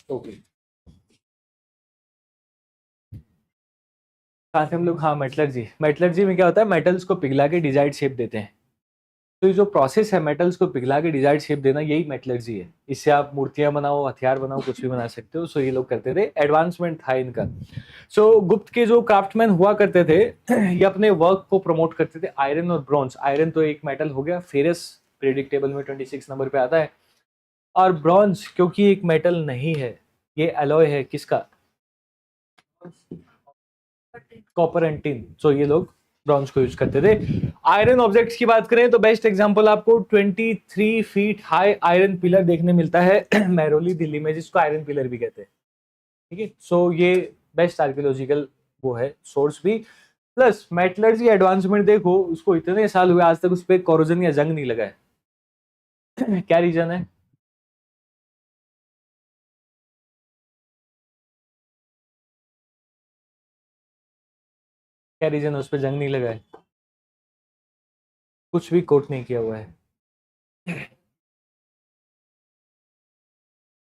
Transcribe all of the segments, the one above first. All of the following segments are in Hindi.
ओके, कहाँ से हम लोग, हाँ मेटलर्जी। मेटलर्जी में क्या होता है, मेटल्स को पिघला के डिजायर्ड शेप देते हैं। तो ये जो प्रोसेस है मेटल्स को पिघला के डिजायर्ड शेप देना, यही मेटलर्जी है। इससे आप मूर्तियां बनाओ, हथियार बनाओ, कुछ भी बना सकते हो। सो ये लोग करते थे, एडवांसमेंट था इनका। सो गुप्त के जो क्राफ्टमैन हुआ करते थे ये अपने वर्क को प्रमोट करते थे आयरन और ब्रॉन्ज। आयरन तो एक मेटल हो गया, फेरस पीरियडिक टेबल में 26 नंबर पे आता है। और ब्रॉन्ज क्योंकि एक मेटल नहीं है, ये अलॉय है किसका, कॉपर एंड टिन। सो ये लोग ब्रॉन्ज को यूज करते थे। आयरन ऑब्जेक्ट्स की बात करें तो बेस्ट एग्जांपल आपको 23 फीट हाई आयरन पिलर देखने मिलता है महरौली दिल्ली में, जिसको आयरन पिलर भी कहते हैं। ठीक है, सो ये बेस्ट आर्कियोलॉजिकल वो है सोर्स भी। प्लस मेटलर्जी एडवांसमेंट देखो, उसको इतने साल हुए आज तक उस पर कोरोजन या जंग नहीं लगा है। क्या रीजन है? क्या रीजन है उस पर जंग नहीं लगा है? कुछ भी कोट नहीं किया हुआ है।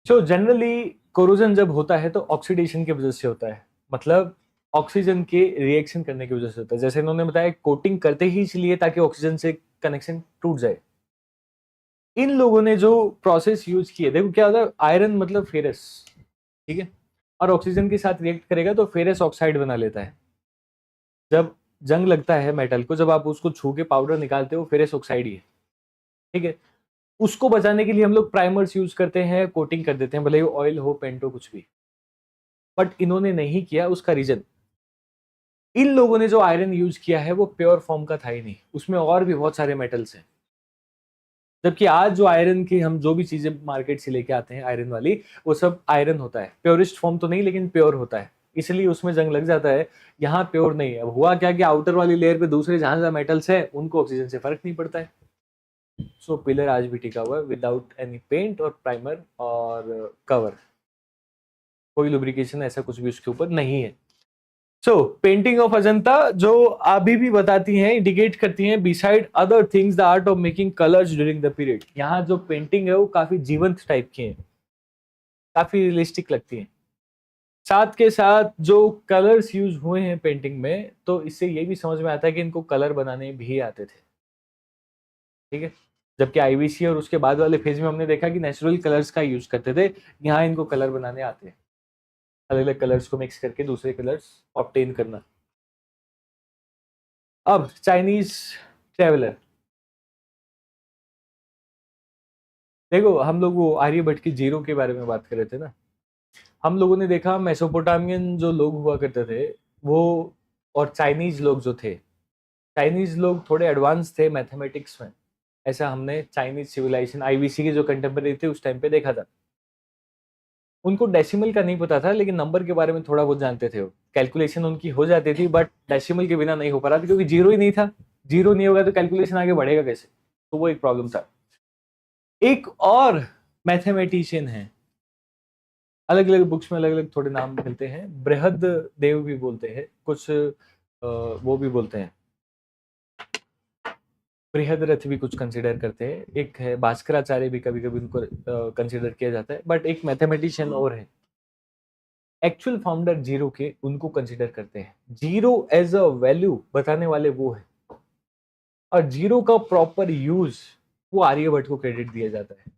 सो जनरली कोरोजन जब होता है तो ऑक्सीडेशन की वजह से होता है, मतलब ऑक्सीजन के रिएक्शन करने की वजह से होता है। जैसे इन्होंने बताया, कोटिंग करते ही इसलिए ताकि ऑक्सीजन से कनेक्शन टूट जाए। इन लोगों ने जो प्रोसेस यूज किए, देखो क्या होता है, आयरन मतलब फेरस, ठीक है, और ऑक्सीजन के साथ रिएक्ट करेगा तो फेरस ऑक्साइड बना लेता है। जब जंग लगता है मेटल को, जब आप उसको छू के पाउडर निकालते हो, फेरस ऑक्साइड ही है। ठीक है, उसको बचाने के लिए हम लोग प्राइमर्स यूज करते हैं, कोटिंग कर देते हैं, भले ही ऑयल हो, पेंट हो, कुछ भी। बट इन्होंने नहीं किया, उसका रीजन, इन लोगों ने जो आयरन यूज किया है वो प्योर फॉर्म का था ही नहीं, उसमें और भी बहुत सारे मेटल्स हैं। जबकि आज जो आयरन की हम जो भी चीजें मार्केट से लेके आते हैं आयरन वाली, वो सब आयरन होता है, प्योरिस्ट फॉर्म तो नहीं लेकिन प्योर होता है, इसलिए उसमें जंग लग जाता है। यहाँ प्योर नहीं है। अब हुआ क्या कि आउटर वाली लेयर पे दूसरे जहां जहां मेटल्स है उनको ऑक्सीजन से फर्क नहीं पड़ता है। सो पिलर आज भी टिका हुआ है विदाउट एनी पेंट और प्राइमर और कवर, कोई लुब्रिकेशन ऐसा कुछ भी उसके ऊपर नहीं है। सो पेंटिंग ऑफ अजंता जो अभी भी बताती हैं, इंडिकेट करती हैं, beside other things the art of making colours during the period. यहाँ जो पेंटिंग है वो काफी जीवंत टाइप की है, काफी रियलिस्टिक लगती है। साथ के साथ जो कलर्स यूज हुए हैं पेंटिंग में, तो इससे ये भी समझ में आता है कि इनको कलर बनाने भी आते थे। ठीक है, जबकि आईवीसी और उसके बाद वाले फेज में हमने देखा कि नेचुरल कलर्स का यूज करते थे, यहाँ इनको कलर बनाने आते हैं, अलग अलग कलर्स को मिक्स करके दूसरे कलर्स ऑब्टेन करना। अब चाइनीज ट्रेवलर, देखो हम लोग वो आर्यभट्ट की जीरो के बारे में बात कर रहे थे ना। हम लोगों ने देखा मेसोपोटामियन जो लोग हुआ करते थे वो, और चाइनीज लोग जो थे, चाइनीज लोग थोड़े एडवांस थे मैथमेटिक्स में। ऐसा हमने चाइनीज सिविलाइजेशन आईवीसी के जो कंटेम्पररी थे उस टाइम पे देखा था। उनको डेसिमल का नहीं पता था, लेकिन नंबर के बारे में थोड़ा बहुत जानते थे। वो कैलकुलेशन उनकी हो जाती थी, बट डेसिमल के बिना नहीं हो पा रहा था, क्योंकि जीरो ही नहीं था। जीरो नहीं होगा तो कैलकुलेशन आगे बढ़ेगा कैसे, तो वो एक प्रॉब्लम था। एक और मैथमेटिशियन है, अलग अलग बुक्स में अलग अलग थोड़े नाम मिलते हैं, बृहद देव भी बोलते हैं कुछ, वो भी बोलते हैं, बृहद रथ भी कुछ कंसिडर करते हैं। एक है भास्कराचार्य भी, कभी कभी उनको कंसिडर किया जाता है। बट एक मैथमेटिशियन और है, एक्चुअल फाउंडर जीरो के, उनको कंसिडर करते हैं। जीरो एज अ वैल्यू बताने वाले वो है, और जीरो का प्रॉपर यूज वो आर्यभट्ट को क्रेडिट दिया जाता है।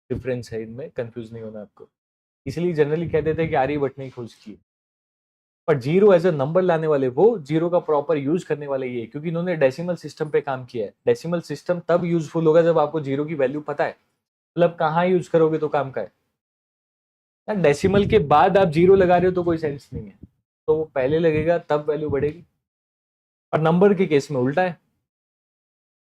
डिफरेंस है इनमें, कंफ्यूज नहीं होना आपको। इसलिए जनरली कह देते हैं कि आर्यभट्ट ने खोज की। पर जीरो एज अ नंबर लाने वाले वो, जीरो का प्रॉपर यूज करने वाले ये, क्योंकि इन्होंने डेसिमल सिस्टम पे काम किया है। डेसिमल सिस्टम तब यूजफुल होगा जब आपको जीरो की वैल्यू पता है, मतलब कहाँ यूज करोगे तो काम का है। डेसिमल के बाद आप जीरो लगा रहे हो तो कोई सेंस नहीं है, तो वो पहले लगेगा तब वैल्यू बढ़ेगी। और नंबर के केस में उल्टा है।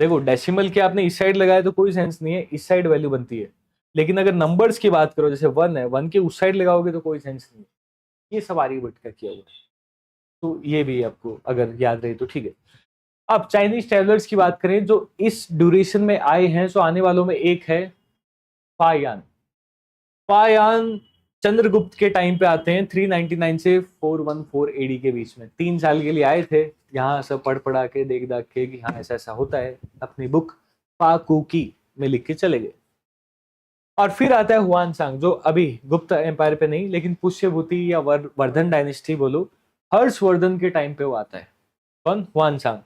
देखो डेसिमल के आपने इस साइड लगाया तो कोई सेंस नहीं है, इस साइड वैल्यू बनती है। लेकिन अगर नंबर्स की बात करो, जैसे वन है, वन के उस साइड लगाओगे तो कोई सेंस नहीं है। ये सब आर्यभट्ट का किया हुआ है, तो ये भी आपको अगर याद रहे तो ठीक है। अब चाइनीज ट्रेवलर्स की बात करें जो इस ड्यूरेशन में आए हैं, सो आने वालों में एक है फायान। फायान चंद्रगुप्त के टाइम पे आते हैं, 399 से 414 एडी के बीच में। 3 साल के लिए आए थे, यहाँ सब पढ़ पढ़ा के देख दाख के कि हाँ ऐसा ऐसा होता है, अपनी बुक पाकुकी में लिख के चले गए। और फिर आता है हुआनसांग, जो अभी गुप्त एम्पायर पे नहीं लेकिन पुष्यभूति या वर्धन डायनेस्टी बोलो, हर्षवर्धन के टाइम पे वो आता है। कौन? हुआनसांग।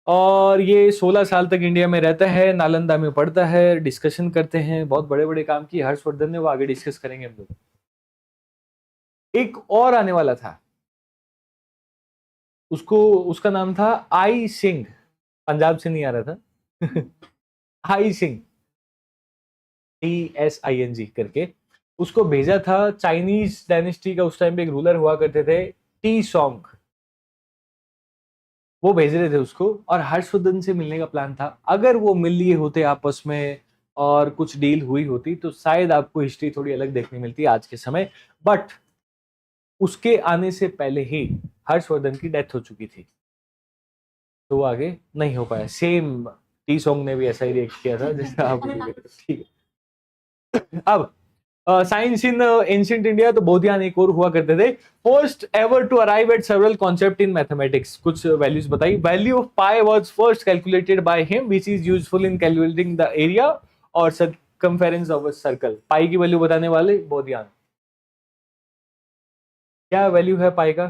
और ये 16 साल तक इंडिया में रहता है, नालंदा में पढ़ता है, डिस्कशन करते हैं, बहुत बड़े बड़े काम किए हर्षवर्धन ने, वो आगे डिस्कस करेंगे हम लोग। एक और आने वाला था, उसको उसका नाम था आई सिंह, पंजाब से नहीं आ रहा था आई सिंह, TSING करके, उसको भेजा था चाइनीज डायनेस्टी का, उस टाइम पे एक रूलर हुआ करते थे, टी सॉन्ग, वो भेज रहे थे उसको, और हर्षवर्धन से मिलने का प्लान था। अगर वो मिल लिए होते आपस में और कुछ डील हुई होती तो शायद आपको हिस्ट्री थोड़ी अलग देखने मिलती आज के समय, बट उसके आने से पहले ही हर्षवर्धन की डेथ हो चुकी थी, तो वो आगे नहीं हो पाया। सेम टी सॉन्ग ने भी ऐसा ही रिएक्ट किया था जैसा आप ठीक है। अब साइंस इन एंशिएंट इंडिया, तो बोधियान एक और हुआ करते थे। First ever to arrive at several concept in mathematics, कुछ वैल्यूज बताई। Value of pi was first calculated by him which is useful in calculating the area और circumference of a circle. Pi की वैल्यू बताने वाले बोधियान। क्या वैल्यू है पाई का?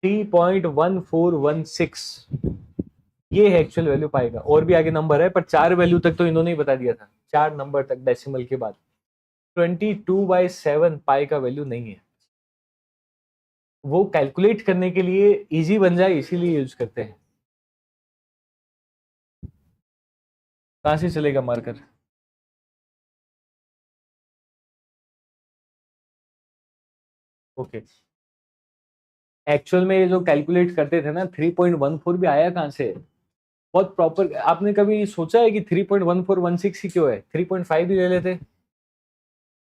3.1416, ये है एक्चुअल वैल्यू पाई का। और भी आगे नंबर है, पर 4 वैल्यू तक तो इन्होंने ही बता दिया था, 4 नंबर तक डेसिमल के बाद। 22/7 पाई का वैल्यू नहीं है, वो कैलकुलेट करने के लिए इजी बन जाए इसीलिए यूज करते हैं। कहां से चलेगा मार्कर? ओके, एक्चुअल में ये जो कैलकुलेट करते थे ना, 3.14 भी आया कहां से? बहुत प्रॉपर। आपने कभी सोचा है कि 3.1416 ही क्यों है? 3.5 भी ले लेते,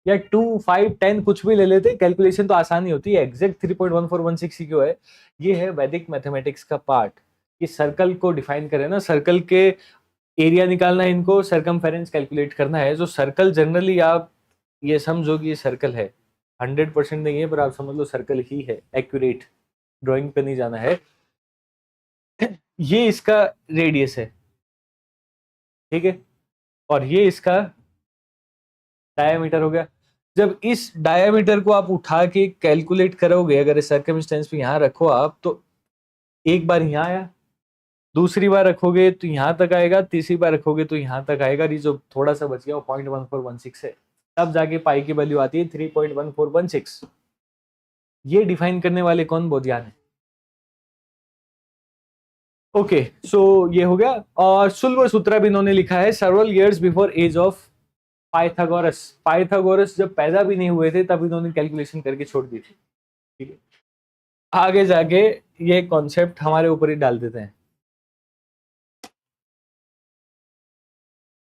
या 2, 5, 10 कुछ भी ले लेते, कैलकुलेशन तो आसानी होती है। एग्जैक्ट 3.1416 ही क्यों है? ये है वैदिक मैथमेटिक्स का पार्ट, कि सर्कल को डिफाइन करें ना, सर्कल के एरिया निकालना है, इनको सरकमफेरेंस कैलकुलेट करना है। जो सर्कल जनरली आप ये समझो कि ये सर्कल है, 100% नहीं है पर आप समझ लो सर्कल ही है, एक्यूरेट, ड्राइंग पे नहीं जाना है। ये इसका रेडियस है, ठीक है, और ये इसका डायामीटर हो गया। जब इस डायामीटर को आप उठा के कैलकुलेट करोगे, अगर इस सर्कमस्टेंस पे यहाँ रखो आप, तो एक बार यहाँ आया, दूसरी बार रखोगे तो यहाँ तक आएगा, तीसरी बार रखोगे तो यहाँ तक आएगा। ये जो थोड़ा सा बच गया वो 0.1416 है, तब जाके पाई की वैल्यू आती है 3.1416। ये डिफाइन करने वाले कौन? बोधियान है। ओके, सो ये हो गया। और शुल्ब सूत्र भी इन्होंने लिखा है several years before age of Pythagoras. Pythagoras जब पैदा भी नहीं हुए थे तब इन्होंने कैलकुलेशन करके छोड़ दी थी, ठीक है। आगे जाके ये कॉन्सेप्ट हमारे ऊपर ही डाल देते हैं।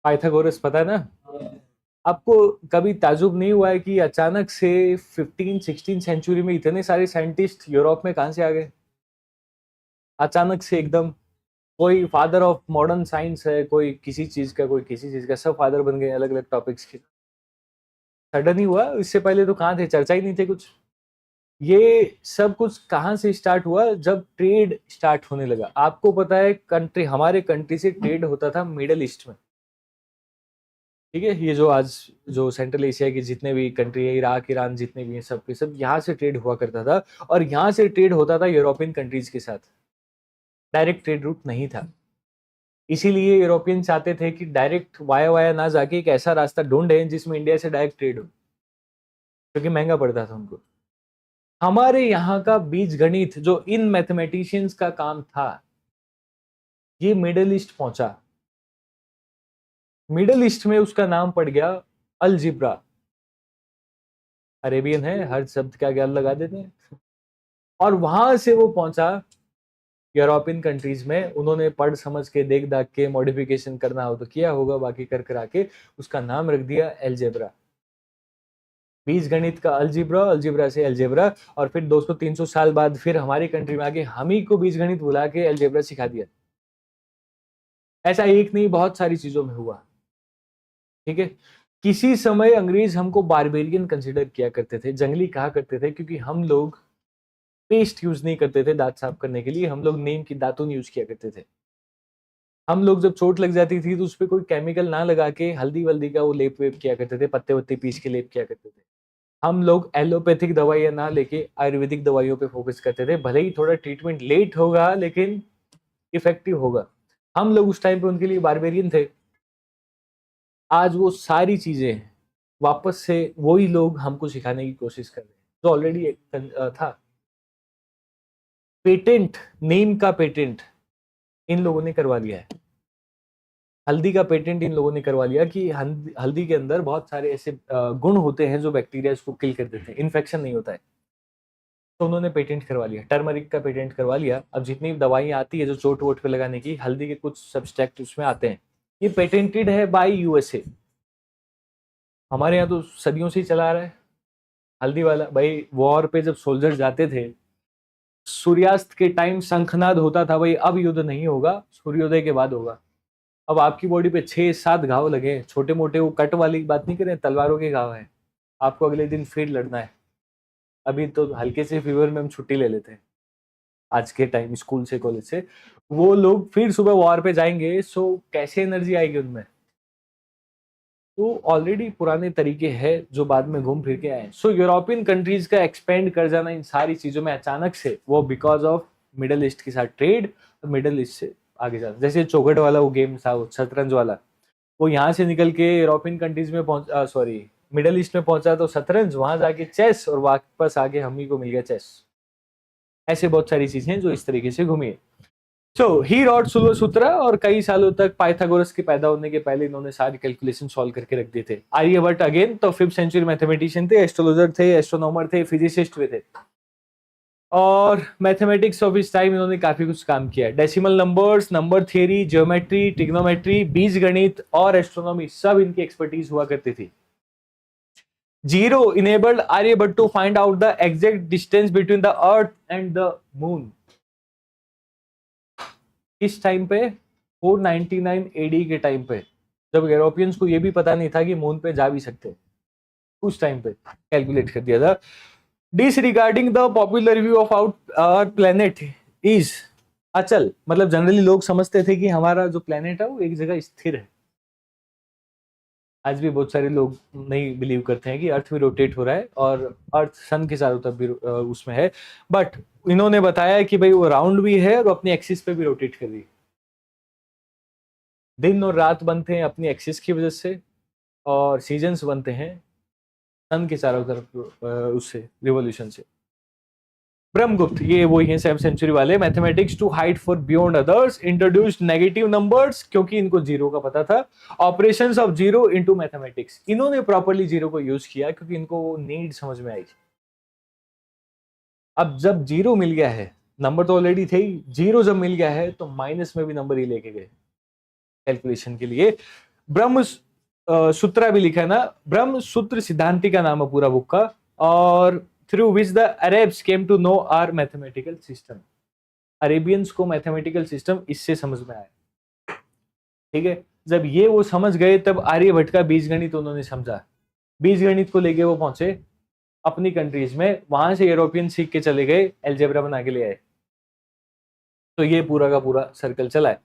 पाइथागोरस पता है ना? आपको कभी ताजुब नहीं हुआ है कि अचानक से 15-16 सेंचुरी में इतने सारे साइंटिस्ट यूरोप में कहां से आ गए? अचानक से एकदम, कोई फादर ऑफ मॉडर्न साइंस है, कोई किसी चीज का, कोई किसी चीज का, सब फादर बन गए अलग अलग टॉपिक्स के। सडन ही हुआ, इससे पहले तो कहाँ थे, चर्चा ही नहीं थे कुछ। ये सब कुछ कहाँ से स्टार्ट हुआ? जब ट्रेड स्टार्ट होने लगा। आपको पता है कंट्री, हमारे कंट्री से ट्रेड होता था मिडल ईस्ट में, ठीक है। ये जो आज जो सेंट्रल एशिया के जितने भी कंट्री है, इराक, ईरान, जितने भी हैं, सब के सब यहाँ से ट्रेड हुआ करता था। और यहाँ से ट्रेड होता था यूरोपियन कंट्रीज के साथ, डायरेक्ट ट्रेड रूट नहीं था। इसीलिए यूरोपियन चाहते थे कि डायरेक्ट वाया वाया ना जाके एक ऐसा रास्ता ढूंढे जिसमें इंडिया से डायरेक्ट ट्रेड हो, क्योंकि महंगा पड़ता था उनको। हमारे यहाँ का बीज गणित जो इन मैथमेटिशियंस का काम था, ये मिडल ईस्ट पहुंचा। मिडल ईस्ट में उसका नाम पड़ गया अलजिब्रा। अरेबियन है, हर शब्द का ज्ञान लगा देते हैं। और वहां से वो पहुंचा यूरोपियन कंट्रीज में। उन्होंने पढ़ समझ के, देख दाख के, मॉडिफिकेशन करना हो तो किया होगा, बाकी कर करा के उसका नाम रख दिया एलजेब्रा। बीज गणित का अलजिब्रा, अलजिब्रा से एलजेब्रा। और फिर 200-300 साल बाद फिर हमारी कंट्री में आके हम ही को बीज गणित बुला के एलजेब्रा सिखा दिया। ऐसा एक नहीं, बहुत सारी चीजों में हुआ, ठीक है। किसी समय अंग्रेज हमको बारबेरियन कंसिडर किया करते थे, जंगली कहा करते थे, क्योंकि हम लोग पेस्ट यूज नहीं करते थे दांत साफ करने के लिए, हम लोग नीम की दातुन यूज किया करते थे। हम लोग जब चोट लग जाती थी तो उस पे कोई केमिकल ना लगा के हल्दी वल्दी का वो लेप वेप किया करते थे, पत्ते वत्ते पीस के लेप किया करते थे। हम लोग एलोपैथिक दवाइयाँ ना लेके आयुर्वेदिक दवाइयों पे फोकस करते थे, भले ही थोड़ा ट्रीटमेंट लेट होगा लेकिन इफेक्टिव होगा। हम लोग उस टाइम पे उनके लिए बारबेरियन थे। आज वो सारी चीजें वापस से वही लोग हमको सिखाने की कोशिश कर रहे हैं जो ऑलरेडी था। पेटेंट, नेम का पेटेंट इन लोगों ने करवा लिया है। हल्दी का पेटेंट इन लोगों ने करवा लिया कि हल्दी के अंदर बहुत सारे ऐसे गुण होते हैं जो बैक्टीरिया इसको किल कर देते हैं, इन्फेक्शन नहीं होता है। तो उन्होंने पेटेंट करवा लिया, टर्मरिक का पेटेंट करवा लिया। अब जितनी दवाइयाँ आती है जो चोट वोट पे लगाने की, हल्दी के कुछ सब्सट्रैक्ट उसमें आते हैं, ये पेटेंटेड है बाय यूएसए। हमारे यहाँ तो सदियों से ही चला आ रहा है हल्दी वाला। भाई वॉर पे जब सोल्जर जाते थे, सूर्यास्त के टाइम शंखनाद होता था, भाई अब युद्ध नहीं होगा, सूर्योदय के बाद होगा। अब आपकी बॉडी पे 6-7 घाव लगे, छोटे मोटे, वो कट वाली बात नहीं करें, तलवारों के घाव है, आपको अगले दिन फिर लड़ना है। अभी तो हल्के से फीवर में हम छुट्टी ले लेते हैं आज के टाइम, स्कूल से कॉलेज से। वो लोग फिर सुबह वॉर पे जाएंगे, सो कैसे एनर्जी आएगी उनमें? तो ऑलरेडी पुराने तरीके हैं जो बाद में घूम फिर के आए। सो यूरोपियन कंट्रीज का एक्सपेंड कर जाना इन सारी चीजों में अचानक से, वो बिकॉज ऑफ मिडल ईस्ट के साथ ट्रेड, तो मिडल ईस्ट से आगे जाना। जैसे चौखट वाला वो गेम था, वो शतरंज वाला, वो यहाँ से निकल के यूरोपियन कंट्रीज में पहुंच, सॉरी मिडल ईस्ट में पहुंचा तो शतरंज, वहां जाके चेस, और वापस आगे हम ही को मिल गया चेस। ऐसे बहुत सारी चीजें जो इस तरीके से घूमी है। सो ही रॉट सूत्र, और कई सालों तक पाइथागोरस के पैदा होने के पहले इन्होंने सारी कैलकुलेशन सॉल्व करके रख दिए थे। आर्यभट्ट अगेन तो 5th सेंचुरी मैथमेटिशियन थे, एस्ट्रोलॉजर थे, एस्ट्रोनॉमर थे, फिजिसिस्ट भी थे, और मैथमेटिक्स ऑफ इस टाइम इन्होंने काफी कुछ काम किया है। Decimal numbers, number theory, geometry, trigonometry, बीज गणित और एस्ट्रोनॉमी, सब इनकी एक्सपर्टीज हुआ करती थी। Zero enabled Aryabhatta to find out the exact distance between the earth and the moon। इस टाइम पे 499 एडी के टाइम पे, जब यूरोपियंस को ये भी पता नहीं था कि मून पे जा भी सकते, उस टाइम पे कैलकुलेट कर दिया था। Disregarding the popular view of our planet is अचल, मतलब जनरली लोग समझते थे कि हमारा जो प्लेनेट है वो एक जगह स्थिर है। आज भी बहुत सारे लोग नहीं बिलीव करते हैं कि अर्थ भी रोटेट हो रहा है और अर्थ सन के चारों तरफ भी उसमें है, बट इन्होंने बताया कि भाई वो राउंड भी है और अपनी एक्सिस पे भी रोटेट कर रही है। दिन और रात बनते हैं अपनी एक्सिस की वजह से, और सीजन्स बनते हैं सन के चारों तरफ उससे, रिवोल्यूशन से। ब्रह्मगुप्त, ये वही है 7th सेंचुरी वाले, mathematics to hide for beyond others, introduced negative numbers, क्योंकि इनको जीरो का पता था। Operations of zero into mathematics, इन्होंने प्रॉपर्ली जीरो को यूज किया क्योंकि इनको नीड समझ में आई। अब जब जीरो मिल गया है, नंबर तो ऑलरेडी थे ही, जीरो जब मिल गया है तो माइनस में भी नंबर ही लेके गए कैलकुलेशन के लिए। ब्रह्म सूत्र भी लिखा है ना, ब्रह्म सूत्र सिद्धांति का नाम है पूरा बुक का, और through which the Arabs came to know our mathematical system. Arabians को मैथमेटिकल सिस्टम इससे समझ में आया, ठीक है। जब ये वो समझ गए तब आर्यभट्ट का बीजगणित उन्होंने समझा, बीजगणित को लेके वो पहुंचे अपनी कंट्रीज में, वहां से यूरोपियन सीख के चले गए, एल्जेब्रा बना के ले आए। तो ये पूरा का पूरा सर्कल चला है।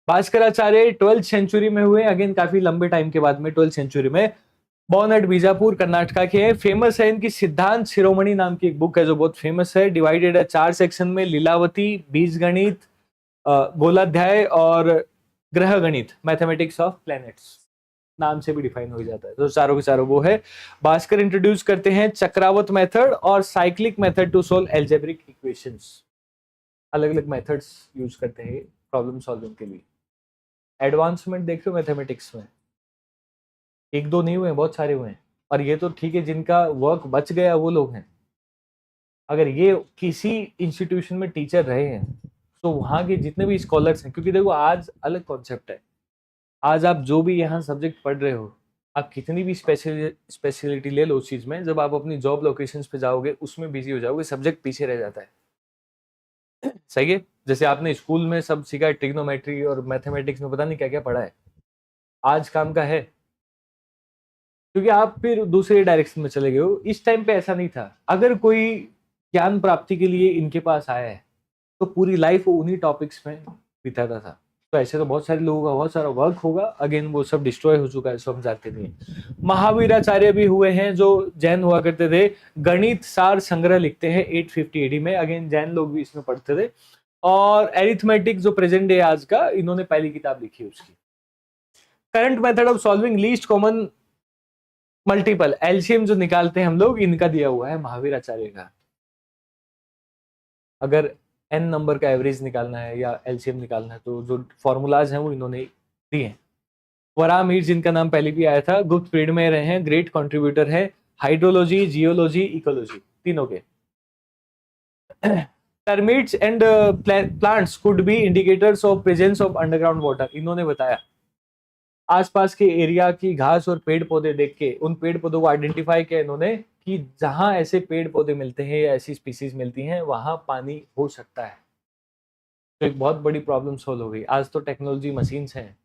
भास्कराचार्य 12th सेंचुरी में हुए, अगेन काफी लंबे टाइम के बाद में 12th सेंचुरी में, बॉर्न एट बीजापुर कर्नाटका के, फेमस है इनकी सिद्धांत शिरोमणि नाम की एक बुक है जो बहुत फेमस है, डिवाइडेड है 4 सेक्शन में, लीलावती, बीजगणित, गोलाध्याय और ग्रह गणित, मैथमेटिक्स ऑफ प्लैनेट्स नाम से भी डिफाइन हो जाता है। तो चारों के चारों वो है। भास्कर इंट्रोड्यूस करते हैं चक्रावत मेथड और cyclic method to solve algebraic equations. अलग अलग मेथड्स यूज करते हैं प्रॉब्लम सॉल्विंग के लिए। एडवांसमेंट देख लो मैथमेटिक्स में, एक दो नहीं हुए, बहुत सारे हुए हैं। और ये तो ठीक है, जिनका वर्क बच गया वो लोग हैं। अगर ये किसी इंस्टीट्यूशन में टीचर रहे हैं तो वहां के जितने भी स्कॉलर्स हैं, क्योंकि देखो आज अलग कॉन्सेप्ट है, आज आप जो भी यहाँ सब्जेक्ट पढ़ रहे हो, आप कितनी भी स्पेशलिटी ले लो उस चीज में, जब आप अपनी जॉब लोकेशंस पे जाओगे उसमें बिजी हो जाओगे, सब्जेक्ट पीछे रह जाता है। सही है। जैसे आपने स्कूल में सब सीखा है, ट्रिग्नोमेट्री और मैथमेटिक्स में पता नहीं क्या क्या पढ़ा है, आज काम का है, क्योंकि आप फिर दूसरे डायरेक्शन में चले गए हो। इस टाइम पे ऐसा नहीं था। अगर कोई ज्ञान प्राप्ति के लिए इनके पास आया है तो पूरी लाइफ वो उन्हीं टॉपिक्स में बिताता था। तो ऐसे तो बहुत सारे लोगों का बहुत सारा वर्क होगा, अगेन वो सब डिस्ट्रॉय हो चुका है, सो हम जानते नहीं है। महावीराचार्य भी हुए हैं जो जैन हुआ करते थे, गणित सार संग्रह लिखते हैं 850 एडी में, अगेन जैन लोग भी इसमें पढ़ते थे। और एरिथमेटिक जो प्रेजेंट डे आज का, इन्होंने पहली किताब लिखी उसकी। Current method of solving least common multiple, LCM जो निकालते हैं हम लोग, इनका दिया हुआ है महावीराचार्य का। अगर एन नंबर का एवरेज निकालना है या एलसीएम निकालना है तो जो फॉर्मूलाज हैं वो इन्होंने दिए हैं। वराह मीर, जिनका नाम पहले भी आया था, गुप्त पीरियड में रहे हैं, ग्रेट कंट्रीब्यूटर है हाइड्रोलॉजी, जियोलॉजी, इकोलॉजी तीनों के। Termites and plants could be indicators of presence of underground water, इन्होंने बताया आसपास के एरिया की घास और पेड़ पौधे देख के उन पेड़ पौधों को आइडेंटिफाई किया इन्होंने कि जहां ऐसे पेड़ पौधे मिलते हैं या ऐसी स्पीसीज मिलती हैं वहां पानी हो सकता है। तो एक बहुत बड़ी प्रॉब्लम सॉल्व हो गई। आज तो टेक्नोलॉजी मशीन्स हैं,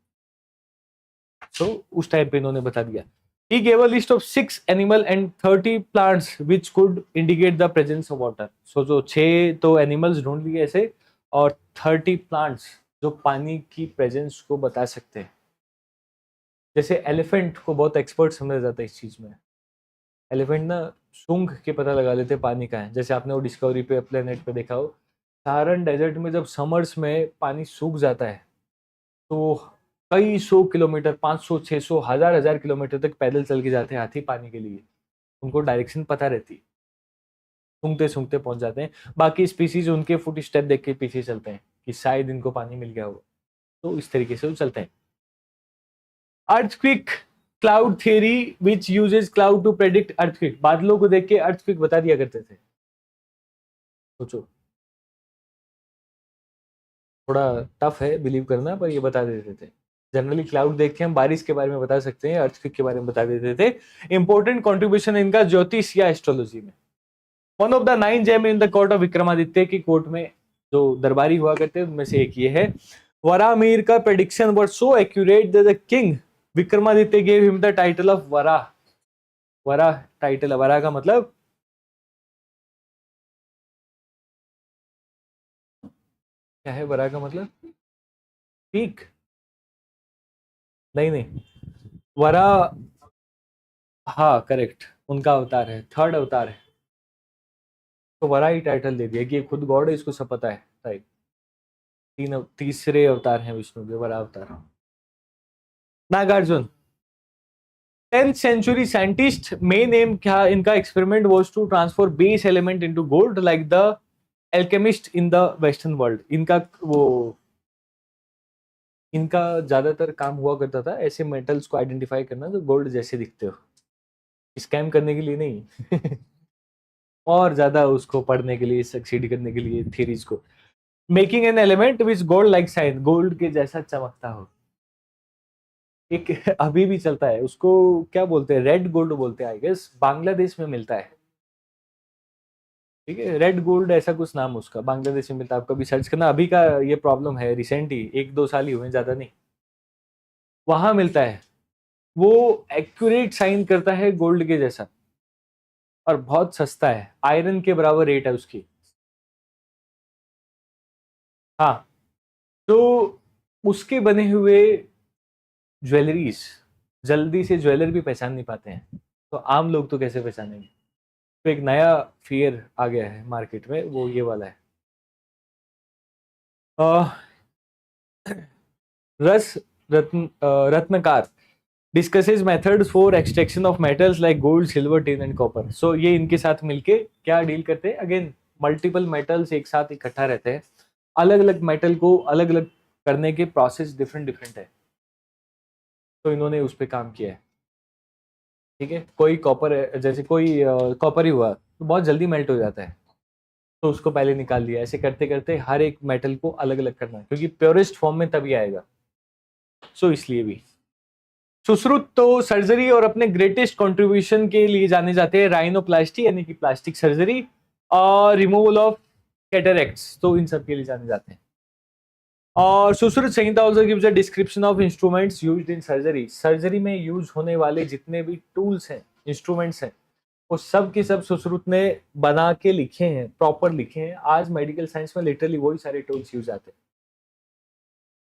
तो उस टाइम पे इन्होंने बता दिया। He gave a list of 6 animal and 30 plants which could indicate the presence of water. So जो 6 तो एनिमल्स ढूंढ लिए ऐसे, और 30 प्लांट्स जो पानी की प्रेजेंस को बता सकते हैं। जैसे एलिफेंट को बहुत एक्सपर्ट समझा जाता है इस चीज में। एलिफेंट ना सूंघ के पता लगा लेते पानी का है। जैसे आपने वो डिस्कवरी पे प्लेनेट पे देखा हो, सहारन डेजर्ट में जब समर्स में पानी सूख जाता है तो कई 100 किलोमीटर, 500, 600, हजार हजार किलोमीटर तक पैदल चल के जाते हैं हाथी पानी के लिए। उनको डायरेक्शन पता रहती है, सूंघते सूंघते पहुंच जाते हैं। बाकी स्पीसीज उनके फुट स्टेप देख के पीछे चलते हैं कि शायद इनको पानी मिल गया होगा, तो इस तरीके से वो चलते हैं। Earthquake cloud theory which uses cloud to predict earthquake, बादलों को देख के अर्थक्विक बता दिया करते थे। सोचो, थोड़ा टफ है बिलीव करना, पर ये बता देते थे। जनरली क्लाउड देख के हम बारिश के बारे में बता सकते हैं, अर्थक्वेक के बारे में बता देते थे। इंपॉर्टेंट कंट्रीब्यूशन इनका ज्योतिष या एस्ट्रोलॉजी में। One of the 9 gem in the court of Vikramaditya की कोर्ट में जो दरबारी हुआ करते हैं उनमें से एक ये है। वरामीर का prediction were so accurate that the king Vikramaditya gave him the title of Varaha. Varaha title, Varaha का मतलब क्या है? वराह का मतलब पीक? नहीं नहीं, वराह, हाँ करेक्ट, उनका अवतार है, थर्ड अवतार है, तो वरा ही टाइटल दे दिया कि ये खुद गॉड है, इसको सब पता है। राइट, तीसरे अवतार हैं विष्णु के, Vara avatar. Nagarjuna 10th century scientist, main aim क्या इनका experiment was to transfer base element into gold like the alchemist in the western world. इनका ज्यादातर काम हुआ करता था ऐसे मेटल्स को आइडेंटिफाई करना जो गोल्ड जैसे दिखते हो, स्कैम करने के लिए नहीं और ज्यादा उसको पढ़ने के लिए, सक्सीड करने के लिए थ्योरीज को। Making an element which gold like shine, gold के जैसा चमकता हो। एक अभी भी चलता है, उसको क्या बोलते हैं, रेड गोल्ड बोलते हैं आई गेस, बांग्लादेश में मिलता है। ठीक है, रेड गोल्ड ऐसा कुछ नाम उसका, बांग्लादेश में मिलता है। आप कभी सर्च करना, अभी का ये प्रॉब्लम है, रिसेंट ही 1-2 साल ही हुए, ज्यादा नहीं। वहां मिलता है, वो एक्यूरेट साइन करता है गोल्ड के जैसा, और बहुत सस्ता है, आयरन के बराबर रेट है उसकी। हाँ, तो उसके बने हुए ज्वेलरीज जल्दी से ज्वेलर भी पहचान नहीं पाते हैं, तो आम लोग तो कैसे पहचानेंगे। तो एक नया फियर आ गया है मार्केट में, वो ये वाला है। Rasa Ratnakara discusses methods for extraction of metals like gold, silver, tin and copper. So ये इनके साथ मिलके क्या डील करते हैं, अगेन मल्टीपल मेटल्स एक साथ इकट्ठा रहते हैं, अलग अलग मेटल को अलग अलग करने के प्रोसेस डिफरेंट डिफरेंट है, तो इन्होंने उस पर काम किया है। ठीक है, कोई कॉपर है, जैसे कोई कॉपर ही हुआ तो बहुत जल्दी मेल्ट हो जाता है, तो उसको पहले निकाल लिया। ऐसे करते करते हर एक मेटल को अलग अलग करना है, क्योंकि प्योरेस्ट फॉर्म में तभी आएगा, सो इसलिए भी। सुश्रुत तो सर्जरी और अपने ग्रेटेस्ट कंट्रीब्यूशन के लिए जाने जाते हैं, राइनोप्लास्टी यानी कि प्लास्टिक सर्जरी, और रिमूवल ऑफ कैटरेक्ट्स, तो इन सब के लिए जाने जाते हैं। और Sushruta Samhita also gives a description of instruments used in surgery. Surgery में यूज होने वाले जितने भी टूल्स हैं, इंस्ट्रूमेंट्स हैं, वो सब के सब सुश्रुत ने बना के लिखे हैं, प्रॉपर लिखे हैं। आज मेडिकल साइंस में लिटरली वही सारे टूल्स यूज आते हैं।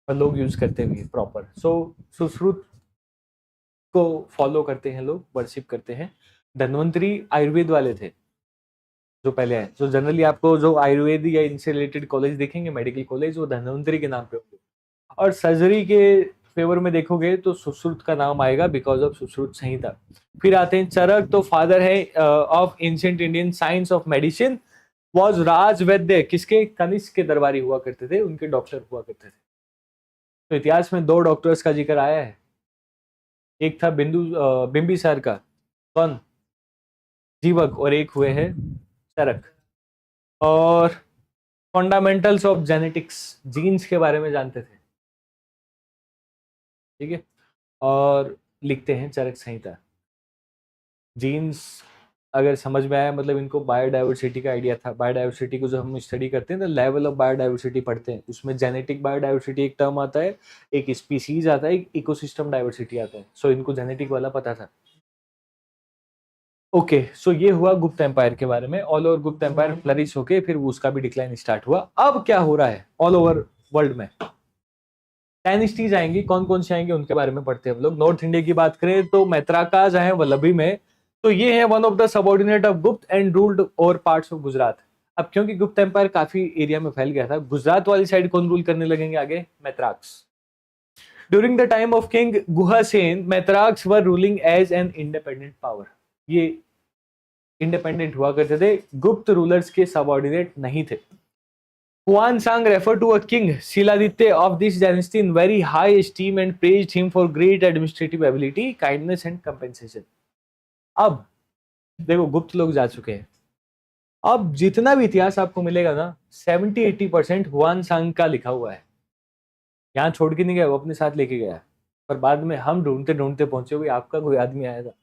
और लोग यूज करते भी हैं प्रॉपर। सो सुश्रुत को फॉलो करते हैं लोग, वर्शिप करते हैं। धन्वंतरी आयुर्वेद वाले थे जो पहले आए। जो जनरली आपको जो आयुर्वेद या इनसे रिलेटेड कॉलेज देखेंगे, मेडिकल कॉलेज, वो धन्वंतरी के नाम पे होंगे। और सर्जरी के फेवर में देखोगे तो सुश्रुत का नाम आएगा बिकॉज ऑफ सुश्रुत संहिता। फिर आते हैं चरक, तो फादर है of ancient Indian science of medicine. Was राज वैद्य, किसके? कनिष्क के दरबारी हुआ करते थे, उनके डॉक्टर हुआ करते थे। तो इतिहास में 2 डॉक्टर्स का जिक्र आया है। एक था बिंबिसार का, कौन? जीवक, और एक हुए हैं चरक। और फंडामेंटल्स ऑफ जेनेटिक्स, जीन्स के बारे में जानते थे, ठीक है। और लिखते हैं चरक संहिता। जीन्स अगर समझ में आया, मतलब इनको बायोडाइवर्सिटी का आइडिया था। बायोडाइवर्सिटी को जो हम स्टडी करते हैं ना, लेवल ऑफ बायोडाइवर्सिटी पढ़ते हैं, उसमें जेनेटिक बायोडाइवर्सिटी एक टर्म आता है, एक स्पीसीज आता है, एक इकोसिस्टम डाइवर्सिटी आता है। सो इनको जेनेटिक वाला पता था। ओके, सो ये हुआ गुप्त एम्पायर के बारे में। ऑल ओवर गुप्त एम्पायर फ्लरिश होके फिर उसका भी डिक्लाइन स्टार्ट हुआ। अब क्या हो रहा है ऑल ओवर वर्ल्ड में? डायनेस्टीज आएंगी, कौन कौन से आएंगे उनके बारे में पढ़ते हैं हम लोग। नॉर्थ इंडिया की बात करें तो मैत्राकाज आए वल्लभी में, तो ये है one of the subordinate of Gupta and ruled over parts of Gujarat. अब क्योंकि गुप्त एम्पायर काफी एरिया में फैल गया था, गुजरात वाली साइड कौन रूल करने लगेंगे आगे? Maitrakas. During the time of king Guhasena, Maitrakas were ruling as an independent power. ये इंडिपेंडेंट हुआ करते थे, गुप्त रूलर्स के सबऑर्डिनेट नहीं थे। Huan referred to a king Shiladitya of this dynasty in very high esteem and praised him for great administrative ability, kindness and compensation. अब देखो गुप्त लोग जा चुके हैं। अब जितना भी इतिहास आपको मिलेगा ना, 70-80% हुआन सांग का लिखा हुआ है। यहाँ छोड़ के नहीं गया, वो अपने साथ लेके गया। पर बाद में हम ढूंढते ढूंढते पहुंचे हुए, आपका कोई आदमी आया था,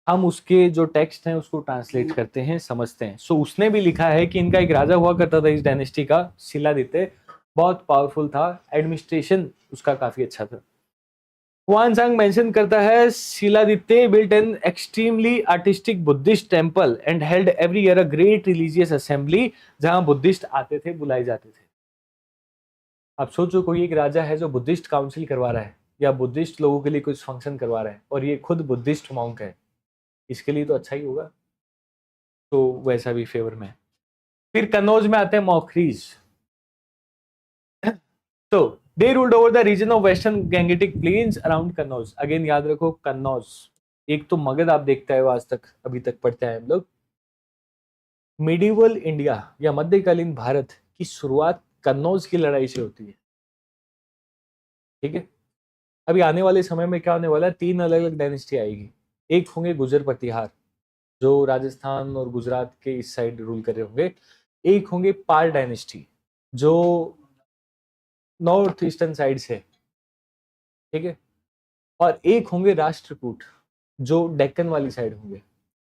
हम उसके जो टेक्स्ट हैं उसको ट्रांसलेट करते हैं, समझते हैं। सो उसने भी लिखा है कि इनका एक राजा हुआ करता था इस डायनेस्टी का, शिलादित्य, बहुत पावरफुल था, एडमिनिस्ट्रेशन उसका काफी अच्छा था। हुआनसांग मेंशन करता है Shiladitya built an extremely artistic Buddhist temple and held every year a great religious assembly, जहां बुद्धिस्ट आते थे, बुलाए जाते थे। अब सोचो कोई एक राजा है जो बुद्धिस्ट काउंसिल करवा रहा है या बुद्धिस्ट लोगों के लिए कुछ फंक्शन करवा रहा है, और ये खुद बुद्धिस्ट मॉन्क है, इसके लिए तो अच्छा ही होगा। तो वैसा भी फेवर में। फिर कन्नौज में आते हैं मौखरीज। तो they ruled over the region of western Gangetic plains around Kannauj. Again याद रखो कन्नौज, एक तो मगध आप देखते हैं आज तक, अभी तक पढ़ते हैं हम लोग। मिडिवल इंडिया या मध्यकालीन भारत की शुरुआत कन्नौज की लड़ाई से होती है, ठीक है। अभी आने वाले समय में क्या होने वाला है, 3 अलग अलग डायनेस्टी आएगी। एक होंगे गुजर प्रतिहार, जो राजस्थान और गुजरात के इस साइड रूल कर रहे होंगे। एक होंगे पाल डायनेस्टी, जो नॉर्थ ईस्टर्न साइड से, ठीक है। और एक होंगे राष्ट्रकूट, जो डेक्कन वाली साइड होंगे।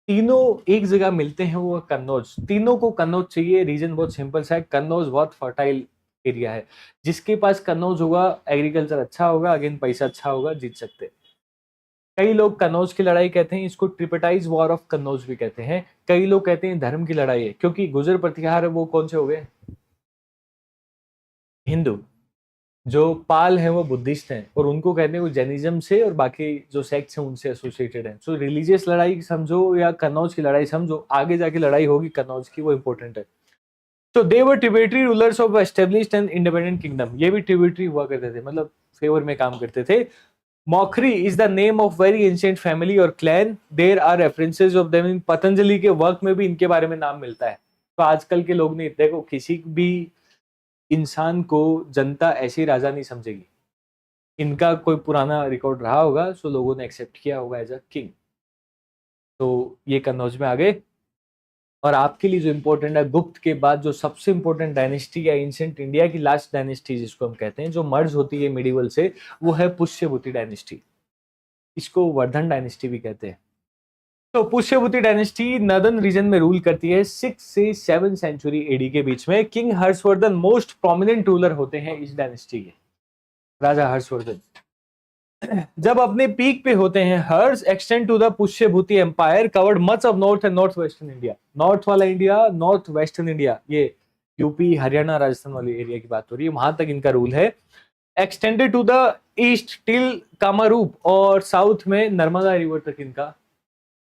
तीनों एक जगह मिलते हैं, वो कन्नौज। तीनों को कन्नौज चाहिए, रीजन बहुत सिंपल सा है, कन्नौज बहुत फर्टाइल एरिया है। जिसके पास कन्नौज होगा, एग्रीकल्चर अच्छा होगा, अगेन पैसा अच्छा होगा, जीत सकते हैं। कई लोग कन्नौज की लड़ाई कहते हैं, इसको ट्रिपेटाइज वॉर ऑफ कन्नौज भी कहते हैं। कई लोग कहते हैं धर्म की लड़ाई है, क्योंकि गुजर प्रतिहार वो कौन से हो गए? हिंदू। जो पाल है वो बुद्धिस्ट हैं, और उनको कहते हैं वो जैनिज्म से और बाकी जो सेक्ट्स हैं उनसे एसोसिएटेड है। सो रिलीजियस लड़ाई समझो या कन्नौज की लड़ाई समझो, आगे जाके लड़ाई होगी कन्नौज की, वो इंपॉर्टेंट है। तो they were tributary rulers of established and independent kingdom. ये भी ट्रिब्यूटरी हुआ करते थे, मतलब फेवर में काम करते थे। Maukhari is the name of very ancient family और clan. There are references of them in Patanjali के वर्क में भी इनके बारे में नाम मिलता है। तो आजकल के लोग नहीं, देखो किसी भी इंसान को जनता ऐसे राजा नहीं समझेगी, इनका कोई पुराना रिकॉर्ड रहा होगा, सो लोगों ने एक्सेप्ट किया होगा एज अ किंग। तो ये कन्नौज में आ गए। और आपके लिए जो इंपॉर्टेंट है, गुप्त के बाद जो सबसे इंपॉर्टेंट डायनेस्टी या एंशिएंट इंडिया की लास्ट डायनेस्टी जिसको हम कहते हैं, जो मर्ज होती है मिडिवल से, वो है पुष्यभूति डायनेस्टी। इसको वर्धन डायनेस्टी भी कहते हैं। तो पुष्यभूति डायनेस्टी नदन रीजन में रूल करती है 6 से 7 सेंचुरी एडी के बीच में। King Harshvardhan most prominent ruler होते हैं इस डायनेस्टी के, राजा हर्षवर्धन। जब अपने पीक पे होते हैं, Harsha extend to the Pushyabhuti empire covered much of north and north western India. North वाला इंडिया, नॉर्थ वेस्टर्न इंडिया, ये यूपी हरियाणा राजस्थान वाली एरिया की बात हो रही है, वहां तक इनका रूल है। Extended to the east till Kamarupa और साउथ में नर्मदा रिवर तक इनका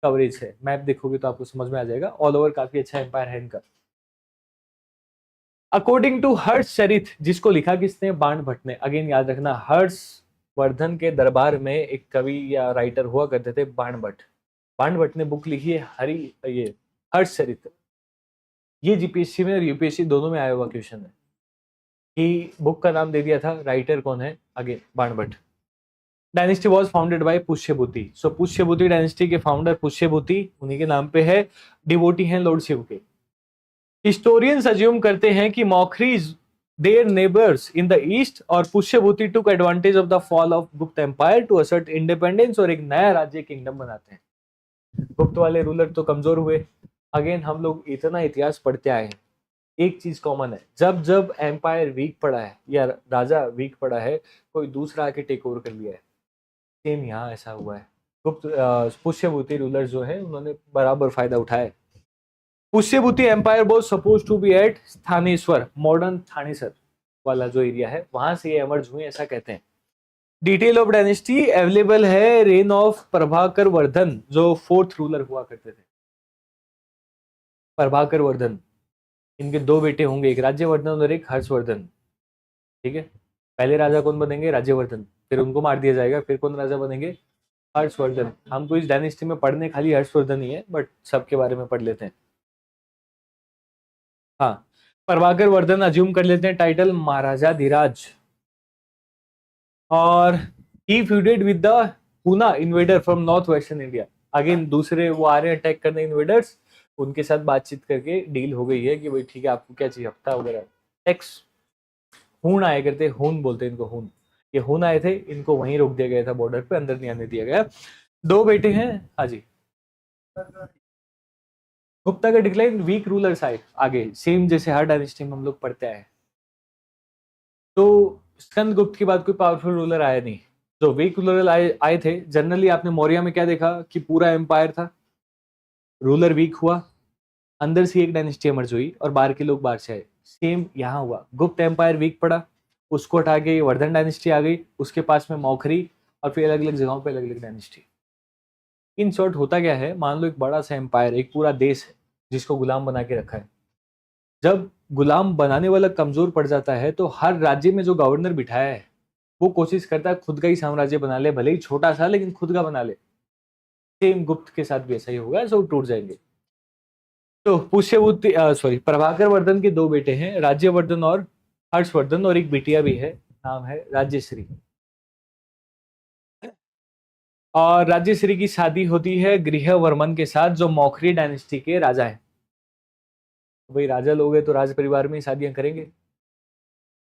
कवरेज है। मैप देखोगे तो आपको समझ में आ जाएगा। ऑल ओवर काफी अच्छा एम्पायर है इनका। अकॉर्डिंग टू हर्षचरित, जिसको लिखा किसने? बाण भट्ट ने। अगेन याद रखना, हर्षवर्धन के दरबार में एक कवि या राइटर हुआ करते थे बाण भट्ट। बाण भट्ट ने बुक लिखी है ये हर्षचरित। ये जीपीएससी में और यूपीएससी दोनों में आया हुआ क्वेश्चन है कि बुक का नाम दे दिया था, राइटर कौन है? अगेन बाण Bhatt. Dynasty was founded by Pushyabhuti. So Pushyabhuti dynasty के फाउंडर पुष्यभूति, उन्हीं के नाम पे है। डिवोटी हैं लॉर्ड शिव के। हिस्टोरियंस अज्यूम करते हैं कि Maukharis their neighbours in the east और Pushyabhuti took advantage of the fall of Gupta empire to assert independence और एक नया राज्य किंगडम बनाते हैं। गुप्त वाले रूलर तो कमजोर हुए। अगेन हम लोग इतना इतिहास पढ़ते आए हैं, एक चीज कॉमन है, जब जब एम्पायर वीक पड़ा है या राजा वीक पड़ा है, कोई दूसरा आके टेक ओवर कर लिया है। सेम यहाँ ऐसा हुआ है। गुप्त पुष्यभूति रूलर जो है उन्होंने बराबर फायदा उठाया। Pushyabhuti empire was suppose to be at Thaneshwar, modern Thanesar वाला जो एरिया है, वहां से ये एमर्ज हुए ऐसा कहते हैं। डिटेल ऑफ डायनेस्टी अवेलेबल है। रेन ऑफ प्रभाकर वर्धन, जो फोर्थ रूलर हुआ करते थे। प्रभाकर वर्धन, इनके दो बेटे होंगे, एक राज्यवर्धन और एक हर्षवर्धन। ठीक है, पहले राजा कौन बनेंगे? राज्यवर्धन, फिर उनको मार दिया जाएगा, फिर कौन राजा बनेंगे? हर्षवर्धन। हमको इस डायनेस्टी में पढ़ने खाली हर्षवर्धन ही है, बट सबके बारे में पढ़ लेते हैं। हाँ, प्रभाकर वर्धन अज्यूम कर लेते हैं टाइटल महाराजा धीराज। और he feuded with the Poona invader from north western India. Again दूसरे वो आ रहे हैं अटैक करने इन्वेडर्स, उनके साथ बातचीत करके डील हो गई है कि भाई ठीक है, आपको क्या चाहिए, हफ्ता वगैरह। टैक्स हून आए करते, हून बोलते हैं इनको, हून। ये हून आए थे, इनको वहीं रोक दिया गया था बॉर्डर पे, अंदर नहीं आने दिया गया। दो बेटे हैं। हाँ जी, गुप्ता का डिक्लाइन, वीक रूलर्स आए आगे, सेम जैसे हर डायनेस्टी में हम लोग पढ़ते आए। तो स्कंद गुप्त के बाद कोई पावरफुल रूलर आया नहीं। जो वीक रूलर आए थे, जनरली आपने मौर्य में क्या देखा कि पूरा एम्पायर था, रूलर वीक हुआ, अंदर से एक डायनेस्टी एमर्ज हुई और बाहर के लोग बाहर से आए। सेम यहाँ हुआ, गुप्त एम्पायर वीक पड़ा, उसको हटा के वर्धन डायनेस्टी आ गई, उसके पास में मौखरी, और फिर अलग अलग जगहों पे अलग अलग डायनेस्टी। इन शॉर्ट होता क्या है, मान लो एक बड़ा सा एम्पायर, एक पूरा देश है जिसको गुलाम बना के रखा है। जब गुलाम बनाने वाला कमजोर पड़ जाता है तो हर राज्य में जो गवर्नर बिठाया है वो कोशिश करता है खुद का ही साम्राज्य बना ले, भले ही छोटा सा, लेकिन खुद का बना ले। सेम गुप्त के साथ भी ऐसा ही होगा, सब टूट जाएंगे। तो पुष्यभूति प्रभाकर वर्धन के दो बेटे हैं, राज्यवर्धन और हर्षवर्धन, और एक बिटिया भी है, नाम है राज्यश्री। और राज्यश्री की शादी होती है गृहवर्मन के साथ, जो मौखरी डायनेस्टी के राजा है। भाई राजा लोग हैं तो राज परिवार में ही शादियां करेंगे,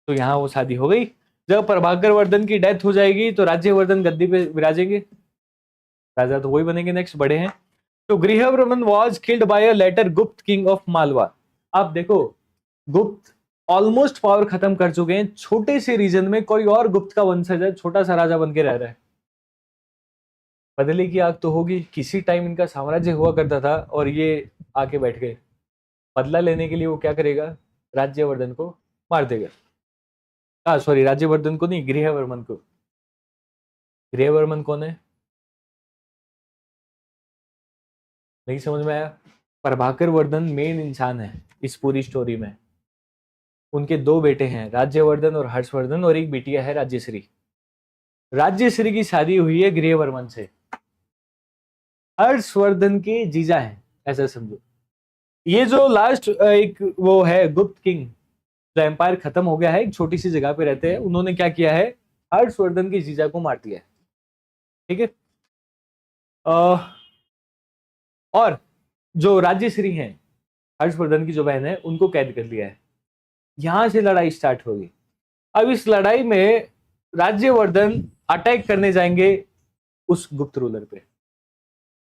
तो यहाँ वो शादी हो गई। जब प्रभाकर वर्धन की डेथ हो जाएगी तो राज्यवर्धन गद्दी पे विराजेंगे, राजा तो वही बनेंगे नेक्स्ट, बड़े हैं। तो Grahavarman was killed by a later Gupta king of Malwa. अब देखो, गुप्त ऑलमोस्ट पावर खत्म कर चुके हैं, छोटे से रीजन में कोई और गुप्त का वंशज है, छोटा सा राजा बन के रह रहा है। बदले की आग तो होगी, किसी टाइम इनका साम्राज्य हुआ करता था और ये आके बैठ गए। बदला लेने के लिए वो क्या करेगा? राज्यवर्धन को मार देगा। सॉरी, राज्यवर्धन को नहीं, गृहवर्मन को। गृहवर्मन कौन है? नहीं समझ में आया? प्रभाकर वर्धन मेन इंसान है इस पूरी स्टोरी में। उनके दो बेटे हैं, राज्यवर्धन और हर्षवर्धन, और एक बेटिया है राज्यश्री। राज्यश्री की शादी हुई है गृहवर्मन से, हर्षवर्धन के जीजा हैं, ऐसा समझो। ये जो लास्ट एक वो है गुप्त किंग, जो एम्पायर खत्म हो गया है, एक छोटी सी जगह पे रहते हैं, उन्होंने क्या किया है? हर्षवर्धन के जीजा को मार दिया है। ठीक है। और जो राज्यश्री हैं, हर्षवर्धन की जो बहन है, उनको कैद कर लिया है। यहां से लड़ाई स्टार्ट होगी। अब इस लड़ाई में राज्यवर्धन अटैक करने जाएंगे उस गुप्त रूलर पे।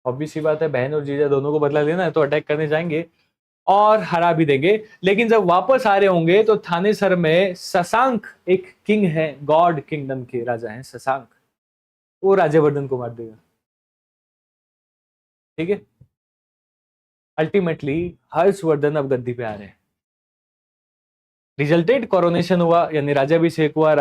ऑब्वियस सी बात है, बहन और जीजा दोनों को बदला लेना है, तो अटैक करने जाएंगे और हरा भी देंगे। लेकिन जब वापस आ रहे होंगे तो थानेसर में शशांक एक किंग है, गॉड किंगडम के राजा हैं शशांक, वो राज्यवर्धन को मार देगा। ठीक है। अल्टीमेटली हर्षवर्धन अब गद्दी पे आ रहे हैं। रिजल्टेड कोरोनेशन हुआ, यानी राज्याभिषेक हुआ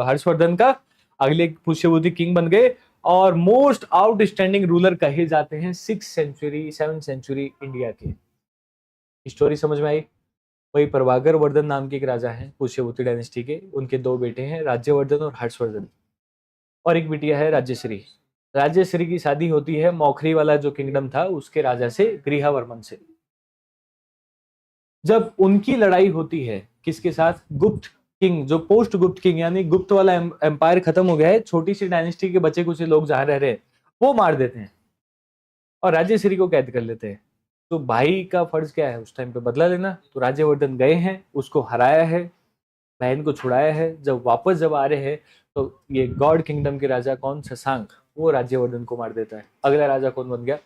हर्षवर्धन का, अगले पुष्यभूति किंग बन गए और मोस्ट आउटस्टैंडिंग रूलर कहे जाते हैं 7th सेंचुरी इंडिया के। स्टोरी समझ में आई? वही प्रभाकर वर्धन नाम के एक राजा हैं पुष्यभूति डायनेस्टी के, उनके दो बेटे हैं राज्यवर्धन और हर्षवर्धन, और एक बिटिया है राज्यश्री। राज्यश्री की शादी होती है मौखरी वाला जो किंगडम था उसके राजा से, गृहवर्मन से। जब उनकी लड़ाई होती है किसके साथ? गुप्त किंग, जो पोस्ट गुप्त किंग, यानी गुप्त वाला एम्पायर खत्म हो गया है, छोटी सी डायनेस्टी के बचे कुछ लोग जहां रह रहे हैं वो मार देते हैं और राज्यश्री को कैद कर लेते हैं। तो भाई का फर्ज क्या है उस टाइम पे? बदला लेना। तो राज्यवर्धन गए हैं, उसको हराया है, बहन को छुड़ाया है। जब आ रहे हैं तो ये गॉड किंगडम के राजा कौन? शशांक, वो राज्यवर्धन को मार देता है। अगला राजा कौन बन गया?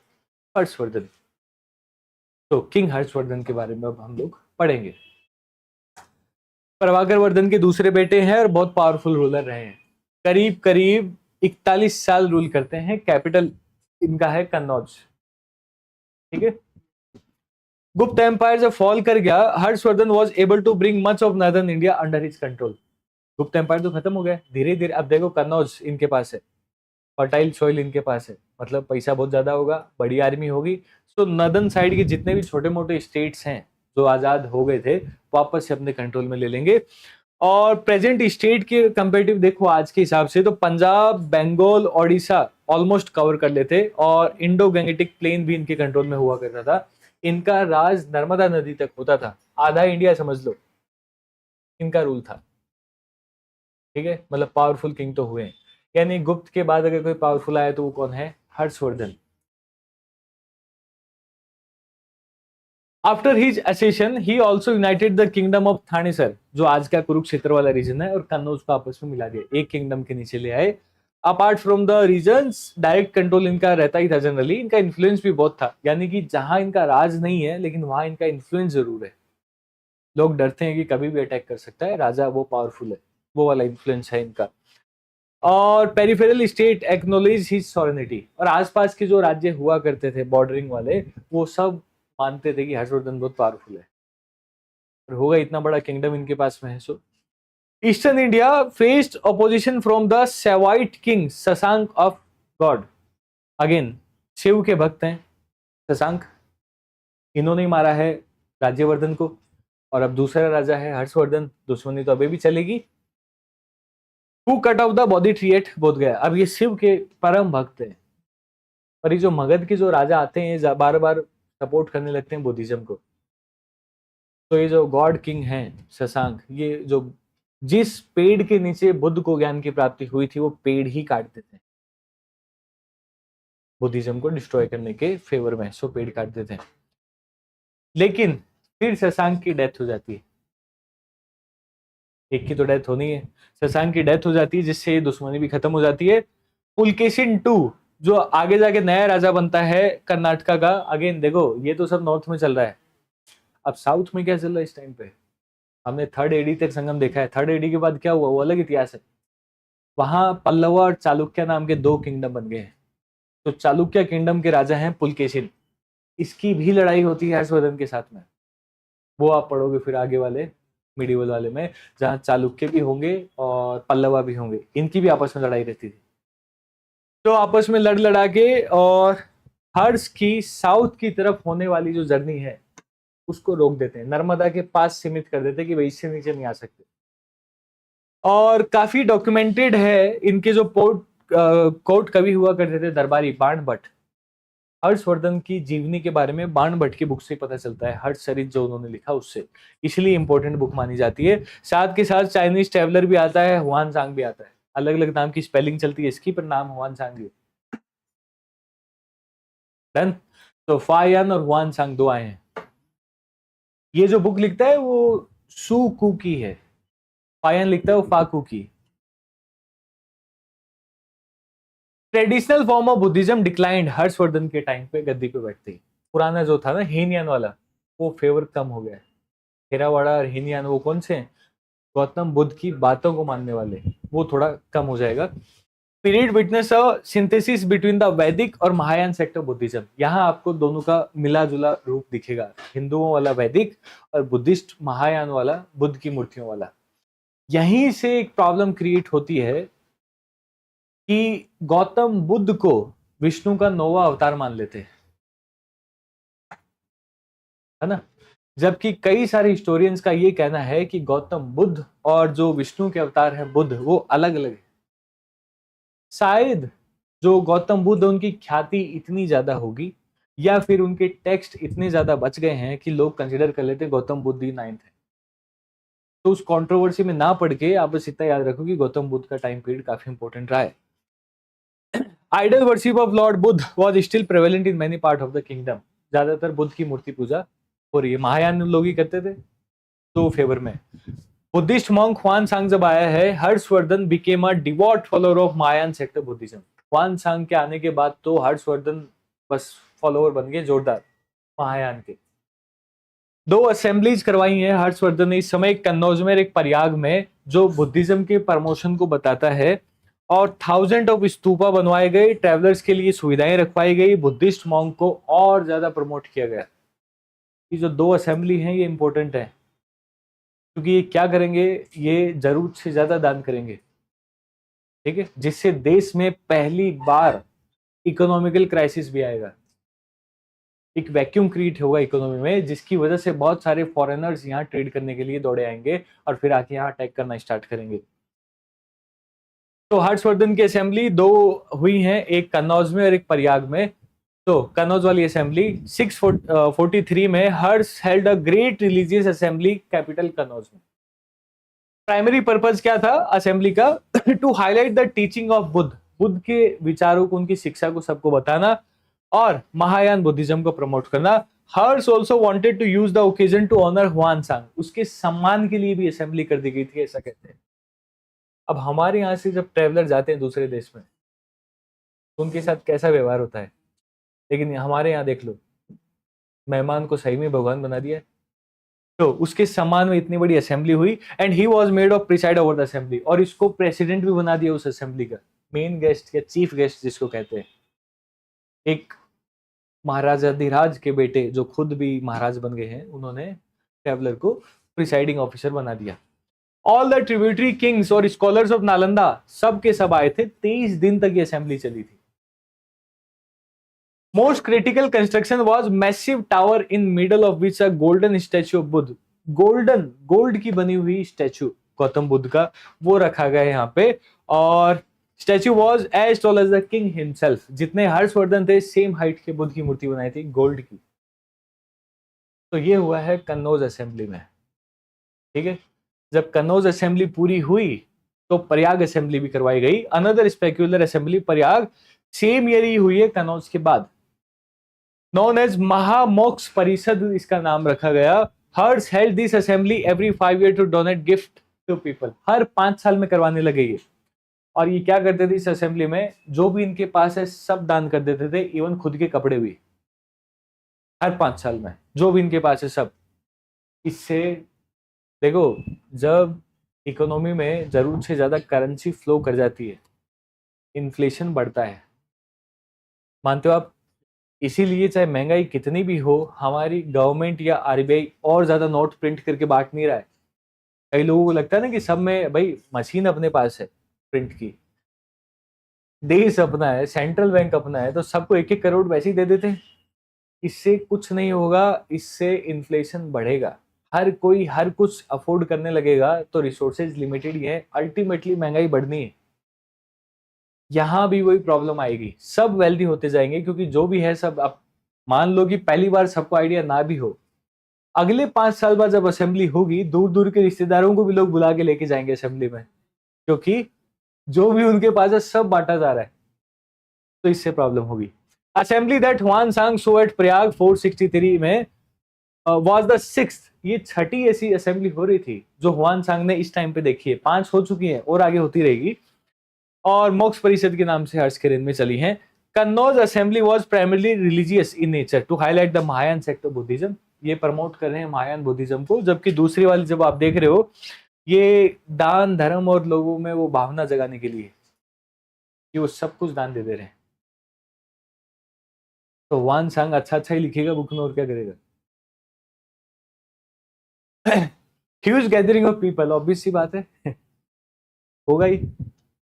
हर्षवर्धन। तो किंग हर्षवर्धन के बारे में अब हम लोग पढ़ेंगे। प्रभाकर वर्धन के दूसरे बेटे हैं और बहुत पावरफुल रूलर रहे हैं, करीब करीब 41 साल रूल करते हैं। कैपिटल इनका है कन्नौज। ठीक है। गुप्त एम्पायर जब फॉल कर गया, Harshavardhana was able to bring much of northern India under his control. Gupta empire तो खत्म हो गया धीरे धीरे। अब देखो कन्नौज इनके पास है, फर्टाइल सॉइल इनके पास है, मतलब पैसा बहुत ज्यादा होगा, बड़ी आर्मी होगी। तो नॉर्दर्न साइड के जितने भी छोटे मोटे स्टेट्स हैं जो आजाद हो गए थे वापस से अपने कंट्रोल में ले लेंगे। और प्रेजेंट स्टेट के कंपेरेटिव देखो आज के हिसाब से तो पंजाब, बंगाल, ओडिशा ऑलमोस्ट कवर कर लेते, और इंडो गैंगेटिक प्लेन भी इनके कंट्रोल में हुआ करता था। इनका राज नर्मदा नदी तक होता था, आधा इंडिया समझ लो इनका रूल था। ठीक है, मतलब पावरफुल किंग तो हुए। यानी गुप्त के बाद अगर कोई पावरफुल आया तो वो कौन है? Harshavardhan. After his accession he also united the kingdom of Thanesar, जो आज का कुरुक्षेत्र वाला रीजन है, और कन्नौज को आपस में मिला दिया, एक किंगडम के नीचे ले आए। Apart from the regions direct control इनका रहता ही था जनरली, इनका इन्फ्लुएंस भी बहुत था, यानी कि जहां इनका राज नहीं है लेकिन वहां इनका इन्फ्लुएंस जरूर है। लोग डरते हैं कि कभी भी अटैक कर सकता है, राजा वो पावरफुल है, वो वाला इन्फ्लुएंस है इनका। और peripheral state acknowledge his sovereignty, और आसपास के जो राज्य हुआ करते थे बॉर्डरिंग वाले, वो सब मानते थे कि हर्षवर्धन बहुत पावरफुल है और होगा इतना बड़ा किंगडम इनके पास में है। So eastern India faced opposition from the Shaivite king Shashank of Gaud. Again Shiva के भक्त हैं शशांक, इन्होंने ही मारा है राज्यवर्धन को, और अब दूसरा राजा है हर्षवर्धन, दुश्मनी तो अभी भी चलेगी। Who cut off the body tree eight बोध गया। अब ये शिव के परम भक्त हैं, और ये जो मगध के जो राजा आते हैं बार बार सपोर्ट करने लगते हैं बुद्धिज्म को। तो ये जो गॉड किंग हैं शशांक, ये जो जिस पेड़ के नीचे बुद्ध को ज्ञान की प्राप्ति हुई थी वो पेड़ ही काट देते हैं बुद्धिज्म को डिस्ट्रॉय करने के फेवर में, सो पेड़ काट देते हैं। लेकिन फिर शशांक की डेथ हो जाती है, एक की तो डेथ होनी है, शशांक की डेथ हो जाती है, जिससे दुश्मनी भी खत्म हो जाती है। पुलकेशिन टू जो आगे जाके नया राजा बनता है कर्नाटका का। अगेन देखो ये तो सब नॉर्थ में चल रहा है, अब साउथ में क्या चल रहा है इस टाइम पे? हमने 3rd AD तक संगम देखा है, 3rd AD के बाद क्या हुआ वो अलग इतिहास है। वहां पल्लव और चालुक्य नाम के दो किंगडम बन गए हैं। तो चालुक्य किंगडम के राजा हैं पुलकेशिन, इसकी भी लड़ाई होती है हर्षवर्धन के साथ में। वो आप पढ़ोगे फिर आगे वाले मिडिवल वाले में, जहां चालुक्य भी होंगे और पल्लवा भी होंगे, इनकी भी आपस में लड़ाई रहती थी। तो आपस में लड़ लड़ा के और हर्ष की साउथ की तरफ होने वाली जो जर्नी है उसको रोक देते हैं, नर्मदा के पास सीमित कर देते हैं कि भाई इससे नीचे नहीं आ सकते। और काफी डॉक्यूमेंटेड है इनके जो कोर्ट कवि हुआ करते थे दरबारी बाण भट्ट, हर्षवर्धन की जीवनी के बारे में बाण भट्ट की बुक से पता चलता है, हर्षचरित जो उन्होंने लिखा उससे, इसलिए इंपॉर्टेंट बुक मानी जाती है। साथ के साथ चाइनीज ट्रेवलर भी आता है, हुआन सांग भी आता है, अलग अलग नाम की स्पेलिंग चलती है इसकी, पर नाम हुआन सांग है। डन। तो फायन और हुआन सांग दो आए हैं। ये जो बुक लिखता है वो सू कू की है, फायन लिखता है वो फाकू की। Traditional form of Buddhism declined Harshvardhan के टाइम पे गद्दी पे बैठते ही। पुराना जो था ना हीनयान वाला, वो फेवर कम हो गया है। थेरावाड़ा और हीनयान वो कौन से हैं? गौतम बुद्ध की बातों को मानने वाले, वो थोड़ा कम हो जाएगा। Period witness a synthesis between the वैदिक और महायान सेक्ट ऑफ बुद्धिज्म। यहाँ आपको दोनों का मिला जुला रूप दिखेगा, हिंदुओं वाला वैदिक और बुद्धिस्ट महायान वाला बुद्ध की मूर्तियों वाला। यहीं से एक प्रॉब्लम क्रिएट होती है कि गौतम बुद्ध को विष्णु का 9वां अवतार मान लेते हैं, है ना, जबकि कई सारे हिस्टोरियंस का ये कहना है कि गौतम बुद्ध और जो विष्णु के अवतार हैं बुद्ध, वो अलग अलग है। शायद जो गौतम बुद्ध, उनकी ख्याति इतनी ज्यादा होगी या फिर उनके टेक्स्ट इतने ज्यादा बच गए हैं कि लोग कंसिडर कर लेते हैं गौतम बुद्ध ही 9th है। तो उस कंट्रोवर्सी में ना पढ़ के आप बस इतना याद रखो कि गौतम बुद्ध का टाइम पीरियड काफी इंपॉर्टेंट रहा है। Idol worship of lord Buddha was still prevalent in many part of the kingdom. ज्यादातर बुद्ध की मूर्ति पूजा हो रही है, महायान लोग ही करते थे तो फेवर में। बुद्धिस्ट मॉन्क ह्वान सांग जब आया है, Harshavardhan became a devout follower of Mahayana sect Buddhism. Hiuen Tsang के आने के बाद तो हर्षवर्धन बस फॉलोअर बन गए जोरदार महायान के। 2 असेंबलीज करवाई हैं हर्षवर्धन ने इस समय, एक कन्नौज में, एक प्रयाग में, जो बुद्धिज्म के प्रमोशन को बताता है। और 1000 ऑफ स्तूपा बनवाए गए, ट्रैवलर्स के लिए सुविधाएं रखवाई गई, बुद्धिस्ट मॉन्क को और ज्यादा प्रमोट किया गया। ये जो 2 असेंबली हैं ये इंपॉर्टेंट है, क्योंकि ये क्या करेंगे, ये जरूरत से ज्यादा दान करेंगे, ठीक है, जिससे देश में पहली बार इकोनॉमिकल क्राइसिस भी आएगा। एक वैक्यूम क्रिएट होगा इकोनॉमी में, जिसकी वजह से बहुत सारे फॉरेनर्स यहाँ ट्रेड करने के लिए दौड़े आएंगे और फिर आके यहाँ अटैक करना स्टार्ट करेंगे। तो हर्षवर्धन की असेंबली 2 हुई हैं, एक कन्नौज में और एक प्रयाग में। तो कन्नौज वाली असेंबली 643 में Harsha held a great religious assembly capital Kannauj में। प्राइमरी पर्पस क्या था असेंबली का? To highlight the teaching of Buddha, Buddha के विचारों को, उनकी शिक्षा को सबको बताना और महायान बुद्धिज्म को प्रमोट करना। Harsha also wanted to use the occasion to honour Hiuen Tsang, उसके सम्मान के लिए भी असेंबली कर दी गई थी, ऐसा कहते हैं। अब हमारे यहाँ से जब ट्रेवलर जाते हैं दूसरे देश में तो उनके साथ कैसा व्यवहार होता है, लेकिन हमारे यहाँ देख लो, मेहमान को सही में भगवान बना दिया। तो उसके सम्मान में इतनी बड़ी असेंबली हुई and he was made of preside over the assembly, और इसको प्रेसिडेंट भी बना दिया उस असेंबली का, मेन गेस्ट या चीफ गेस्ट जिसको कहते हैं। एक महाराजा धीराज के बेटे जो खुद भी महाराज बन गए हैं, उन्होंने ट्रैवलर को प्रिसाइडिंग ऑफिसर बना दिया। ऑल द ट्रिब्यूटरी किंग्स और स्कॉलर्स ऑफ नालंदा सब के सब आए थे। 23 दिन तक ये असेंबली चली थी। Most critical construction was massive tower in middle of which a golden statue of Buddha, gold की बनी हुई स्टैच्यू गौतम बुद्ध का, वो रखा गया है यहाँ पे। और statue was as tall as the king himself, जितने हर्षवर्धन थे सेम हाइट के बुद्ध की मूर्ति बनाई थी गोल्ड की। तो ये हुआ है कन्नौज असेंबली में, ठीक है। जब कन्नौज असेंबली पूरी हुई तो प्रयाग असेंबली भी करवाई गई। Another spectacular assembly Prayag same year ही हुई है कन्नौज के बाद, नोन एज महामोक्ष परिषद इसका नाम रखा गया। Harsha held this assembly every 5 year to donate gift to people, हर 5 साल में करवाने लगे ये। और ये क्या करते थे इस असेंबली में, जो भी इनके पास है सब दान कर देते थे, इवन खुद के कपड़े भी, हर 5 साल में जो भी इनके पास है सब। इससे देखो, जब इकोनॉमी में जरूरत से ज्यादा करेंसी फ्लो कर जाती है, इन्फ्लेशन बढ़ता है, मानते हो आप? इसीलिए चाहे महंगाई कितनी भी हो, हमारी गवर्नमेंट या आरबीआई और ज्यादा नोट प्रिंट करके बांट नहीं रहा है। कई लोगों को लगता है ना कि सब में भाई मशीन अपने पास है प्रिंट की, देश अपना है, सेंट्रल बैंक अपना है, तो सबको 1-1 करोड़ वैसे ही दे देते हैं। इससे कुछ नहीं होगा, इससे इन्फ्लेशन बढ़ेगा। हर कोई हर कुछ अफोर्ड करने लगेगा तो रिसोर्सेज लिमिटेड ही है, अल्टीमेटली महंगाई बढ़नी है। यहां भी वही प्रॉब्लम आएगी, सब वेल्दी होते जाएंगे, क्योंकि जो भी है सब, अब मान लो कि पहली बार सबको आइडिया ना भी हो, अगले 5 साल बाद जब असेंबली होगी, दूर दूर के रिश्तेदारों को भी लोग बुला के लेके जाएंगे असेंबली में, क्योंकि जो भी उनके पास है सब बांटा जा रहा है, तो इससे प्रॉब्लम होगी। असेंबली दैट ह्वान सांग सो एट प्रयाग 463 में वाज द 6th, ये 6ठी ऐसी असेंबली हो रही थी जो ह्वान सांग ने इस टाइम पे देखी है। 5 हो चुकी है और आगे होती रहेगी, और मोक्ष परिषद के नाम से हर्ष के रेन में चली हैं। Kannauj assembly was primarily religious in nature to highlight the Mahayana sect of Buddhism, ये प्रमोट कर रहे हैं महायान बुद्धिज्म को। जबकि दूसरी वाली जब आप देख रहे हो, ये दान धर्म और लोगों में वो भावना जगाने के लिए, कि वो सब कुछ दान दे दे रहे हैं। तो वान सांग अच्छा अच्छा ही लिखेगा बुक में, और क्या करेगा। Huge gathering of people, obvious सी बात है, होगा ही।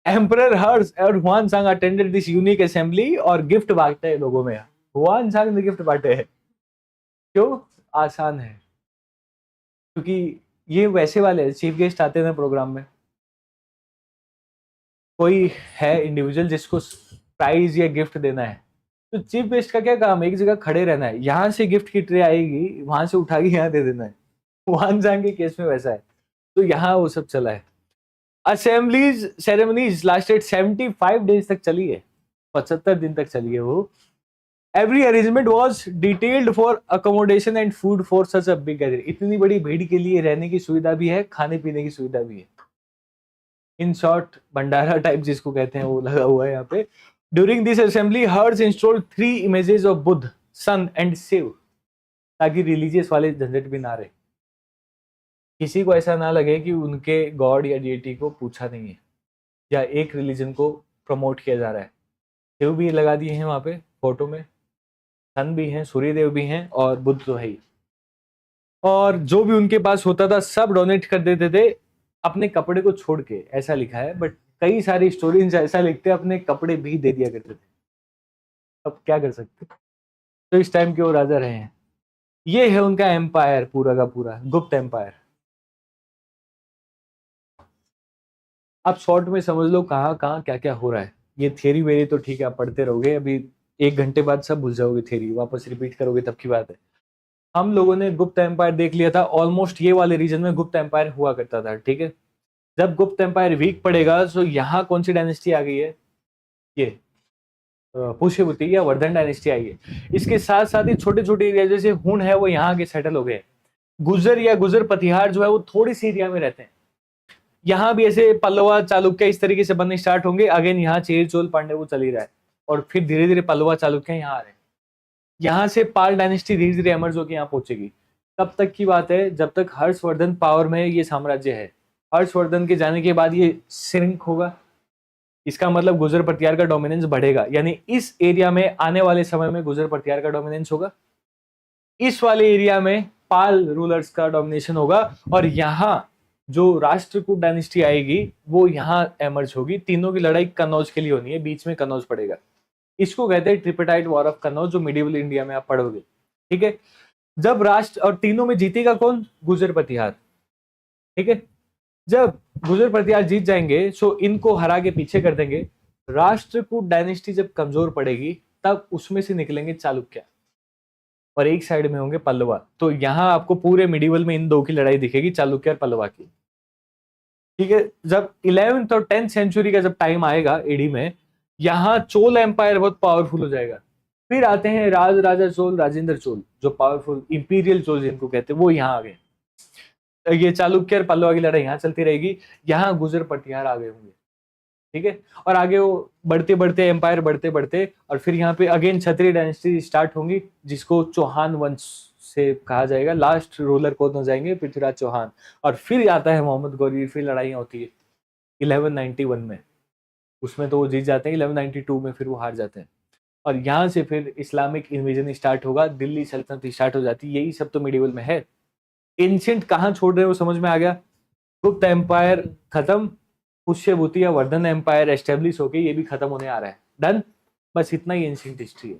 एम्परर हर्ष और Hiuen Tsang attended this unique assembly, और गिफ्ट बांटते हैं लोगों में। हुआन सांग ने गिफ्ट बांटे हैं, क्यों? आसान है, क्योंकि ये वैसे वाले चीफ गेस्ट आते हैं प्रोग्राम में, कोई है इंडिविजुअल जिसको प्राइज या गिफ्ट देना है, तो चीफ गेस्ट का क्या काम है, एक जगह खड़े रहना है, यहां से गिफ्ट की ट्रे आएगी, वहां से उठा के यहाँ दे देना है। वहां जान के केस में वैसा है, तो यहाँ वो सब चला है। असेंबलीज सेरेमनीज लास्टेड 75 डेज तक चली है, 75 दिन तक चली है वो। Every arrangement was detailed for accommodation and food for such a big gathering, इतनी बड़ी भीड़ के लिए रहने की सुविधा भी है, खाने पीने की सुविधा भी है। इन शॉर्ट भंडारा टाइप जिसको कहते हैं वो लगा हुआ है यहाँ पे। During this assembly Harsha installed 3 images of Buddha, sun and Shiva, ताकि रिलीजियस वाले झंझट भी ना रहे, किसी को ऐसा ना लगे कि उनके गॉड या डीटी को पूछा नहीं है, या एक रिलीजन को प्रमोट किया जा रहा है। शिव भी लगा दिए हैं वहां पे फोटो में, सन भी हैं, सूर्यदेव भी हैं, और बुद्ध तो है ही। और जो भी उनके पास होता था सब डोनेट कर देते थे, अपने कपड़े को छोड़ के, ऐसा लिखा है, बट कई सारे स्टोरीज ऐसा लिखते हैं अपने कपड़े भी दे दिया करते थे। अब क्या कर सकते, तो इस टाइम के वो राजा रहे हैं। ये है उनका एम्पायर पूरा का पूरा, गुप्त एम्पायर। आप शॉर्ट में समझ लो कहाँ कहाँ क्या क्या हो रहा है। ये थियरी वेरी तो ठीक है, आप पढ़ते रहोगे, अभी 1 घंटे बाद सब भूल जाओगे, थियरी वापस रिपीट करोगे तब की बात है। हम लोगों ने गुप्त एम्पायर देख लिया था, ऑलमोस्ट ये वाले रीजन में गुप्त एम्पायर हुआ करता था, ठीक है। जब गुप्त एम्पायर वीक पड़ेगा, तो यहाँ कौन सी डायनेस्टी आ गई है, ये पुष्यभूति या वर्धन डायनेस्टी आई है। इसके साथ साथ ही छोटे छोटे एरिया जैसे हुन है वो यहाँ आगे सेटल हो गए। गुजर या गुजर पतिहार जो है वो थोड़ी सी एरिया में रहते हैं। यहाँ भी ऐसे पल्लवा चालुक्य इस तरीके से बनने स्टार्ट होंगे, अगेन यहाँ चेर चोल पांडे वो चल ही रहा है, और फिर धीरे धीरे पल्लवा चालुक्य यहाँ आ रहे हैं। यहाँ से पाल डायनेस्टी धीरे धीरे एमर्ज होकर यहाँ पहुंचेगी। तब तक की बात है जब तक हर्षवर्धन पावर में ये साम्राज्य है। हर्षवर्धन के जाने के बाद ये श्रिंक होगा, इसका मतलब गुजर पतियार का डोमिनेंस बढ़ेगा, यानी इस एरिया में आने वाले समय में गुजर पतियार का डोमिनेंस होगा, इस वाले एरिया में पाल रूलर्स का डोमिनेशन होगा, और यहाँ जो राष्ट्रकूट डायनेस्टी आएगी वो यहाँ एमर्ज होगी। तीनों की लड़ाई कन्नौज के लिए होनी है, बीच में कन्नौज पड़ेगा। इसको कहते हैं ट्रिपेटाइट वॉर ऑफ कन्नौज, जो मिडिवल इंडिया में आप पढ़ोगे, ठीक है। जब राष्ट्र और तीनों में जीतेगा कौन, गुजर पतिहार, ठीक है। जब गुजर पतिहार जीत जाएंगे सो इनको हरा के पीछे कर देंगे। राष्ट्रकूट डायनेस्टी जब कमजोर पड़ेगी तब उसमें से निकलेंगे चालुक्य, और एक साइड में होंगे पल्लवा। तो यहां आपको पूरे मिडिवल में इन दो की लड़ाई दिखेगी, चालुक्य और पल्लवा की, ठीक है। जब 11th और 10th सेंचुरी का जब टाइम आएगा एडी में, यहाँ चोल एम्पायर बहुत पावरफुल हो जाएगा। फिर आते हैं राज राजा चोल, राजेंद्र चोल, जो पावरफुल इंपीरियल चोल जिनको कहते हैं, वो यहाँ आ गए। ये चालुक्य और पल्लवा की लड़ाई यहाँ चलती रहेगी, यहाँ गुजर पटियार आ गए होंगे, ठीक है। और आगे वो बढ़ते बढ़ते एम्पायर बढ़ते बढ़ते, और फिर यहाँ पे अगेन क्षत्रिय डायनेस्टी स्टार्ट होंगी, जिसको चौहान वंश से कहा जाएगा। लास्ट रूलर कौन हो जाएंगे, पृथ्वीराज चौहान। और फिर आता है मोहम्मद गौरी, फिर लड़ाई होती है 1191 में, उसमें तो वो जीत जाते हैं, 1192 में फिर वो हार जाते हैं। और यहाँ से फिर इस्लामिक इन्वेजन स्टार्ट होगा, दिल्ली सल्तनत स्टार्ट हो जाती है। यही सब तो मिडिवल में है। एंशिएंट कहाँ छोड़ रहे हो समझ में आ गया। गुप्त एम्पायर खत्म, पुष्यभूति या वर्धन एम्पायर एस्टेब्लिश होके ये भी खत्म होने आ रहा है। डन, बस इतना ही एंशिएंट हिस्ट्री है।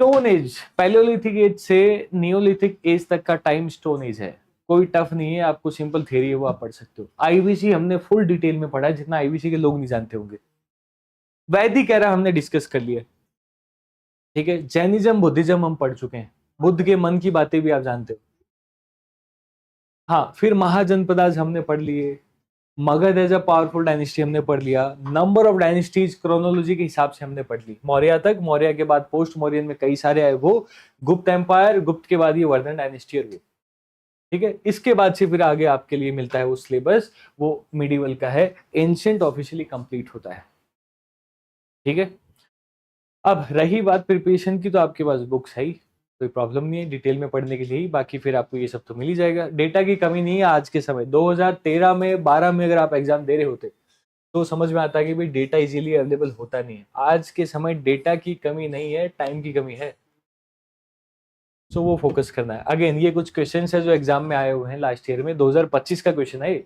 स्टोन एज, पैलियोलिथिक एज से नियोलिथिक एज तक का टाइम स्टोन एज है। कोई टफ नहीं है, आपको सिंपल थ्योरी है वो आप पढ़ सकते हो। आईबीसी हमने फुल डिटेल में पढ़ा है, जितना आईबीसी के लोग नहीं जानते होंगे। वैदिक एरा हमने डिस्कस कर लिया, ठीक है। जैनिज्म बुद्धिज्म हम पढ़ चुके हैं, बुद्ध के मन की बातें भी आप जानते हो। हाँ, फिर महाजनपदाज हमने पढ़ लिए, Magadha as a powerful dynasty हमने पढ़ लिया। नंबर ऑफ डायनेस्टीज क्रोनोलॉजी के हिसाब से हमने पढ़ ली, मौर्य तक, मौर्य के बाद पोस्ट मौर्यन में कई सारे आए वो, गुप्त एम्पायर, गुप्त के बाद ये वर्धन डायनेस्टी और ठीक है। इसके बाद से फिर आगे आपके लिए मिलता है वो सिलेबस, वो मिडिवल का है, एंशिएंट ऑफिशियली कंप्लीट होता है, ठीक है। अब रही बात प्रिपरेशन की, तो आपके पास बुक्स है ही, कोई प्रॉब्लम नहीं है डिटेल में पढ़ने के लिए ही। बाकी फिर आपको ये सब तो मिल ही जाएगा, डेटा की कमी नहीं है आज के समय। 2013 में 12 में अगर आप एग्जाम दे रहे होते तो समझ में आता है कि भाई डेटा इजीली अवेलेबल होता नहीं है। आज के समय डेटा की कमी नहीं है, टाइम की कमी है। सो वो फोकस करना है। अगेन ये कुछ क्वेश्चन है जो एग्जाम में आए हुए हैं लास्ट ईयर में, 2025 का क्वेश्चन है।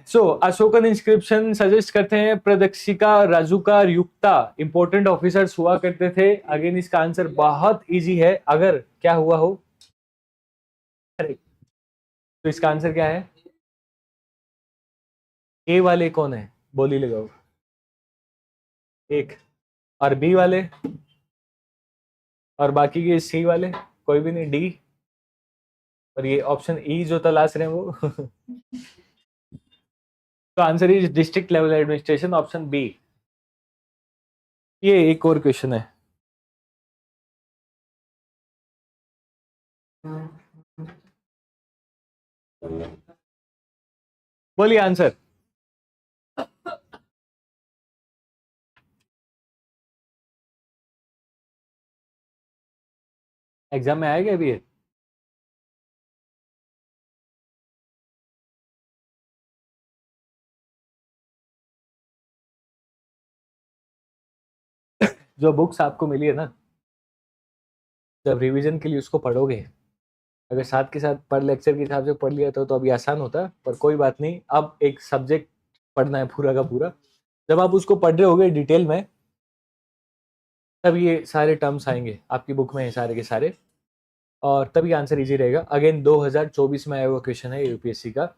सो अशोकन इंस्क्रिप्शन सजेस्ट करते हैं प्रदक्षिका राजुका युक्ता इंपोर्टेंट ऑफिसर्स हुआ करते थे। अगेन इसका आंसर बहुत इजी है, अगर क्या हुआ हो। करेक्ट। तो इसका आंसर क्या है? ए वाले कौन है? बोली लगाओ। एक। और बी वाले? और बाकी के सी वाले? कोई भी नहीं, डी। और ये ऑप्शन ई जो तलाश रहे हैं वो तो answer is district level administration, option B. ये एक और क्वेश्चन है। बोलिए आंसर। एग्जाम में आएगा अभी ये? जो बुक्स आपको मिली है ना, जब रिवीजन के लिए उसको पढ़ोगे, अगर साथ के साथ पर लेक्चर के हिसाब से पढ़ लिया तो अभी आसान होता, पर कोई बात नहीं। अब एक सब्जेक्ट पढ़ना है पूरा का पूरा। जब आप उसको पढ़ रहे होगे डिटेल में, तब ये सारे टर्म्स आएंगे आपकी बुक में, सारे के सारे, और तभी आंसर इजी रहेगा। अगेन 2024 में आया हुआ क्वेश्चन है यूपीएससी का।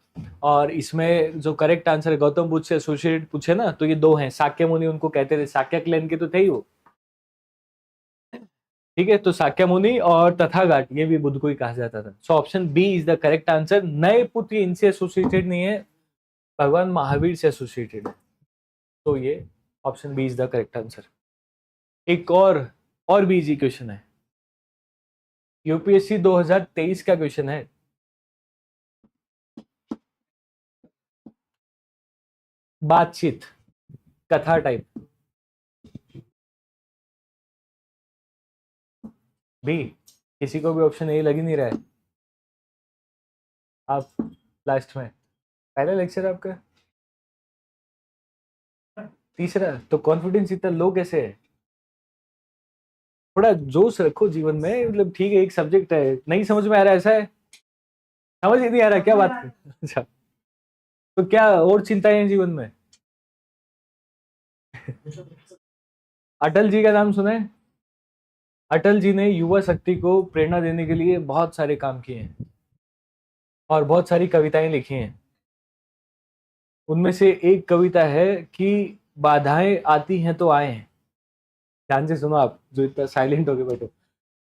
और इसमें जो करेक्ट आंसर है गौतम बुद्ध से एसोसिएटेड पूछे ना, तो ये दो हैं। साक्य मुनि उनको कहते थे, साक्य क्लैन के तो थे ही वो। ठीक है, तो साक्य मुनि और तथागत ये भी बुद्ध को ही कहा जाता था। So option B is the correct answer. नए पुत्र इनसे एसोसिएटेड नहीं है, भगवान महावीर से एसोसिएटेड है। तो ये option B is the correct answer. एक और भी इजी क्वेश्चन है, यूपीएससी 2023 का क्वेश्चन है। बातचीत, कथा टाइप। बी। किसी को भी ऑप्शन ए लग ही नहीं रहा है। आप लास्ट में, पहला लेक्चर आपका, तीसरा, तो कॉन्फिडेंस इतना लो कैसे है? थोड़ा जोश रखो जीवन में। मतलब ठीक है, एक सब्जेक्ट है, नहीं समझ में आ रहा है ऐसा है? समझ ही नहीं आ रहा क्या बात है? अच्छा, तो क्या और चिंताएं हैं जीवन में? अटल जी का नाम सुना है? अटल जी ने युवा शक्ति को प्रेरणा देने के लिए बहुत सारे काम किए हैं और बहुत सारी कविताएं लिखी हैं। उनमें से एक कविता है कि बाधाएं आती हैं तो आए। ध्यान से सुनो आप जो इतना साइलेंट होके बैठो।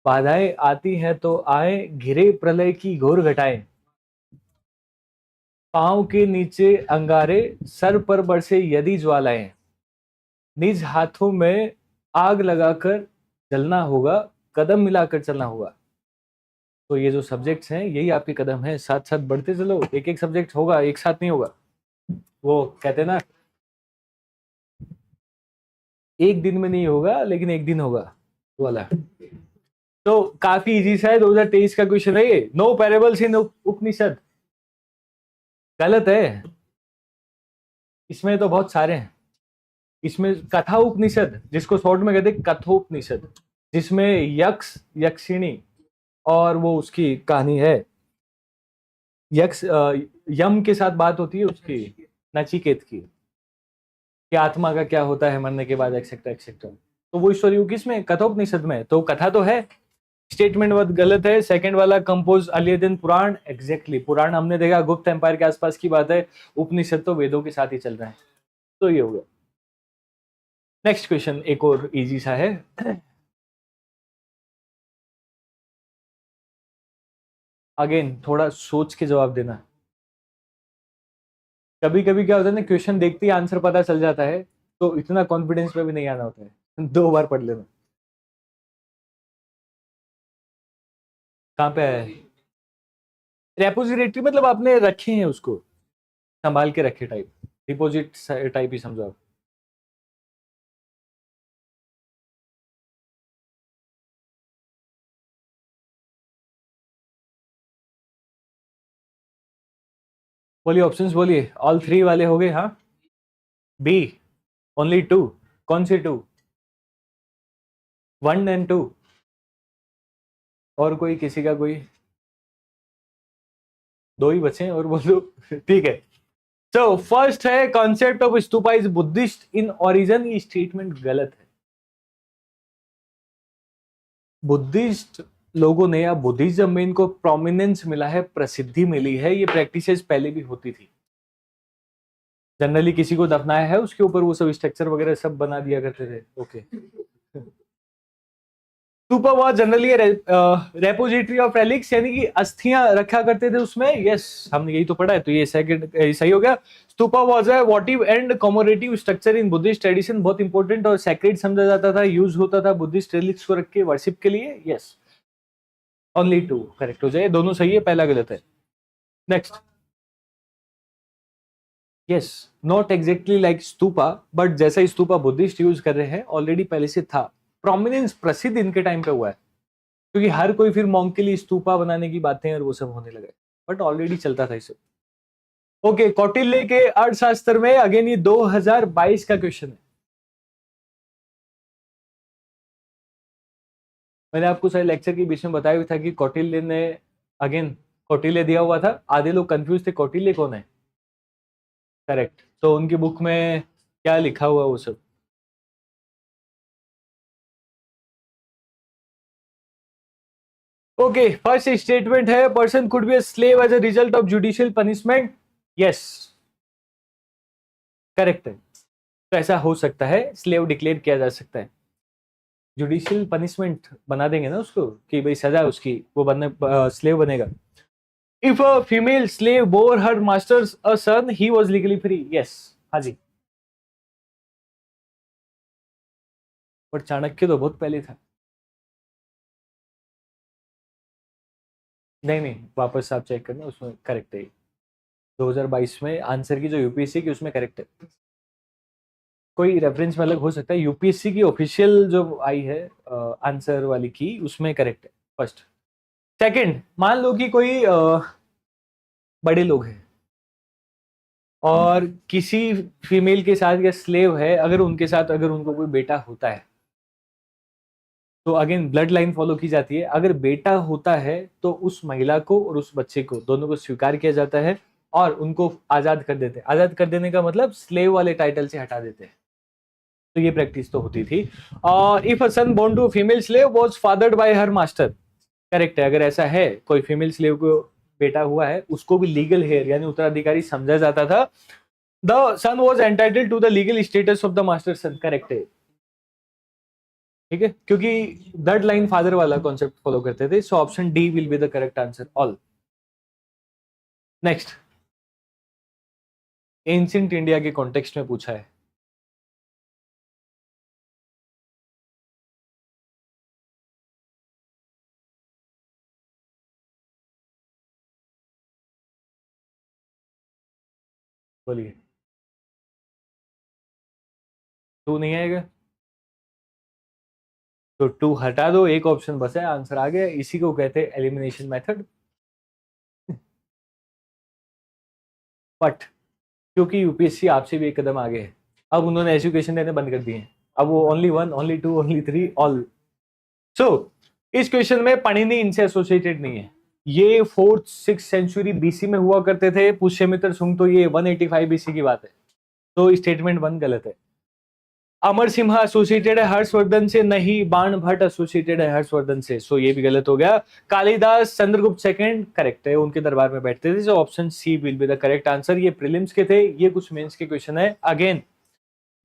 बाधाएं आती हैं तो आए, घिरे प्रलय की घोर घटाएं, पांव के नीचे अंगारे, सर पर बरसे यदि ज्वालाएं, निज हाथों में आग लगाकर जलना होगा, कदम मिलाकर चलना होगा। तो ये जो सब्जेक्ट्स हैं यही आपके कदम हैं, साथ साथ बढ़ते चलो। एक एक सब्जेक्ट होगा, एक साथ नहीं होगा। वो कहते हैं ना, एक दिन में नहीं होगा लेकिन एक दिन होगा, वो वाला। तो काफी इजी सा है, 2023 का क्वेश्चन है ये। नो पैरेबल्स इन उपनिषद, गलत है। इसमें तो बहुत सारे हैं। इसमें कथा उपनिषद, जिसको शॉर्ट में कहते हैं कथोपनिषद, जिसमें यक्ष यक्षिणी और वो उसकी कहानी है। यक्ष यम के साथ बात होती है उसकी, नचिकेत की, कि आत्मा का क्या होता है मरने के बाद, एक्सेट्रा एक्सेट्रा। तो वो स्टोरी किसमें? कथोपनिषद में। तो कथा तो है। स्टेटमेंट बहुत गलत है। सेकंड वाला कंपोज अलियदन पुराण, एग्जैक्टली पुराण हमने देखा गुप्त एम्पायर के आसपास की बात है। उपनिषद तो वेदों के साथ ही चल रहा है। तो ये हो गया। नेक्स्ट क्वेश्चन एक और इजी सा है। अगेन थोड़ा सोच के जवाब देना। कभी कभी क्या होता है ना, क्वेश्चन देखते ही आंसर पता चल जाता है, तो इतना कॉन्फिडेंस में भी नहीं आना होता है। 2 बार पढ़ लेना। कहाँ पे है? रेपोजिटरी मतलब आपने रखे हैं उसको, संभाल के रखे टाइप, डिपॉजिट टाइप ही समझो आप। बोलिए ऑप्शंस बोलिए, ऑल 3 वाले हो गए? हाँ, बी, ओनली 2, कौन से 2? 1 एंड 2, और कोई, किसी का कोई? 2 ही बचे हैं और बोलो। ठीक है, तो फर्स्ट है concept of stupa is Buddhist in origin, ये स्टेटमेंट गलत है। बुद्धिस्ट लोगों ने या बुद्धिज्म में इनको प्रोमिनेंस मिला है, प्रसिद्धि मिली है, ये प्रैक्टिसेस पहले भी होती थी। जनरली किसी को दफनाया है उसके ऊपर वो सब स्ट्रक्चर वगैरह सब बना दिया करते थे। Okay, stupa was generally repository of relics, यानी कि अस्थियां रखा करते थे उसमें। यस, हमने यही तो पढ़ा है, तो ये सेकंड सही हो गया। Stupa was a votive and commemorative structure in Buddhist tradition, बहुत इंपॉर्टेंट और सैक्रेड समझा जाता था, यूज होता था बुद्धिस्ट रेलिक्स को रख के वर्शिप के लिए। यस, ओनली 2 करेक्ट हो जाए, दोनों सही है, पहला गलत है। Next, yes, not exactly like stupa, but जैसा स्तूपा बुद्धिस्ट यूज कर रहे हैं ऑलरेडी पहले से था। प्रोमिनेंस प्रसिद्ध इनके टाइम पे हुआ है, क्योंकि हर कोई फिर मॉन्क के लिए स्तूपा बनाने की बातें और वो सब होने लगे, बट ऑलरेडी चलता था इसे। ओके, कौटिल्य के अर्थशास्त्र में, अगेन ये 2022 का क्वेश्चन है। मैंने आपको शायद लेक्चर के बीच में बताया हुआ था कि कौटिल्य ने, अगेन कौटिल्य दिया हुआ था, आधे लोग कंफ्यूज थे कौटिल्य कौन है। करेक्ट, तो उनकी बुक में क्या लिखा हुआ वो सब। ओके, फर्स्ट स्टेटमेंट है person could be a slave as a result of judicial punishment. Yes, correct है, तो ऐसा हो सकता है, स्लेव डिक्लेयर किया जा सकता है, जुडिशियल पनिशमेंट बना देंगे ना उसको कि भाई सजा उसकी, वो बनने स्लेव बनेगा। If a female slave bore her masters a son he was legally free. Yes, हाँ जी, पर चाणक्य तो बहुत पहले था। नहीं नहीं, वापस आप चेक करना, उसमें करेक्ट है 2022 में आंसर की जो यूपीएससी की उसमें करेक्ट है। कोई रेफरेंस में अलग हो सकता है, यूपीएससी की ऑफिशियल जो आई है आंसर वाली की, उसमें करेक्ट है फर्स्ट। सेकंड, मान लो कि कोई बड़े लोग हैं और किसी फीमेल के साथ या स्लेव है, अगर उनके साथ अगर उनको कोई बेटा होता है तो अगेन ब्लड लाइन फॉलो की जाती है। अगर बेटा होता है तो उस महिला को और उस बच्चे को दोनों को स्वीकार किया जाता है और उनको आजाद कर देते हैं। आजाद कर देने का मतलब स्लेव वाले टाइटल से हटा देते हैं, तो ये प्रैक्टिस तो होती थी। और if a son born to female slave was fathered by her master, correct है, अगर ऐसा है कोई फीमेल स्लेव को बेटा हुआ है उसको भी लीगल हेयर यानी उत्तराधिकारी समझा जाता था। The son was entitled to the legal status of the master son, correct है, ठीक है, क्योंकि ब्लड लाइन फादर वाला कॉन्सेप्ट फॉलो करते थे। So option D will be the correct answer, all. Next, ancient India के कॉन्टेक्स्ट में पूछा है। बोलिए, 2 नहीं आएगा तो 2 हटा दो, एक ऑप्शन बचा है, आंसर आ गया, इसी को कहते हैं एलिमिनेशन मेथड। बट क्योंकि यूपीएससी आपसे भी एक कदम आगे है, अब उन्होंने एजुकेशन देने बंद कर दिए हैं, अब वो ओनली 1, ओनली 2, ओनली 3, ऑल। सो इस क्वेश्चन में पाणिनि इनसे एसोसिएटेड नहीं है। ये 4th 6th सेंचुरी बीसी में हुआ करते थे, पुष्यमित्र सुंग, तो ये 185 बीसी की बात है, तो स्टेटमेंट 1 गलत है। अमर सिम्हा एसोसिएटेड है हर्षवर्धन से, नहीं, बाण भट्ट एसोसिएटेड है हर्षवर्धन से, सो ये भी गलत हो गया। कालिदास चंद्रगुप्त सेकंड करेक्ट है, उनके दरबार में बैठते थे, so option C will be the correct answer. ये प्रीलिम्स के थे, ये कुछ मेंस के क्वेश्चन है। अगेन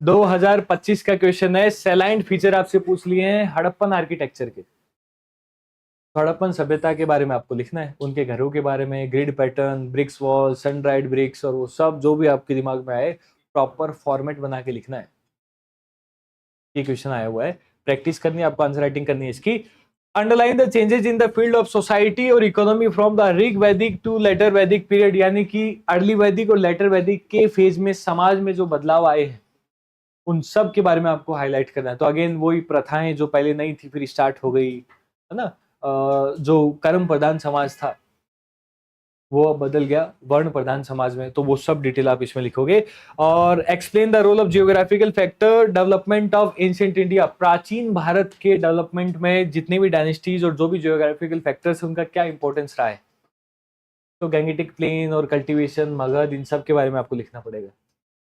2025 का क्वेश्चन है, सैलाइन फीचर आपसे पूछ लिए हैं हड़प्पन आर्किटेक्चर के। हड़प्पन सभ्यता के बारे में आपको लिखना है, उनके घरों के बारे में, grid pattern, bricks wall, sun dried bricks, और वो सब जो भी आपके दिमाग में आए प्रॉपर फॉर्मेट बना के लिखना है। ये क्वेश्चन आया हुआ है, प्रैक्टिस करनी है आपको, आंसर राइटिंग करनी है इसकी। Underline the changes in the field of society और इकोनॉमी फ्रॉम द ऋग वैदिक टू लेटर वैदिक पीरियड, यानी कि अर्ली वैदिक और लेटर वैदिक के फेज में समाज में जो बदलाव आए हैं उन सब के बारे में आपको हाईलाइट करना है। तो अगेन वही प्रथाएं जो पहले नहीं थी फिर स्टार्ट हो गई है ना, जो कर्म प्रधान समाज था वो अब बदल गया वर्ण प्रधान समाज में, तो वो सब डिटेल आप इसमें लिखोगे। और explain the role of geographical factor development of ancient India, प्राचीन भारत के डेवलपमेंट में जितनी भी डायनेस्टीज और जो भी जियोग्राफिकल फैक्टर्स है उनका क्या इंपॉर्टेंस रहा है। तो गैंगेटिक प्लेन और कल्टीवेशन, मगध, इन सब के बारे में आपको लिखना पड़ेगा।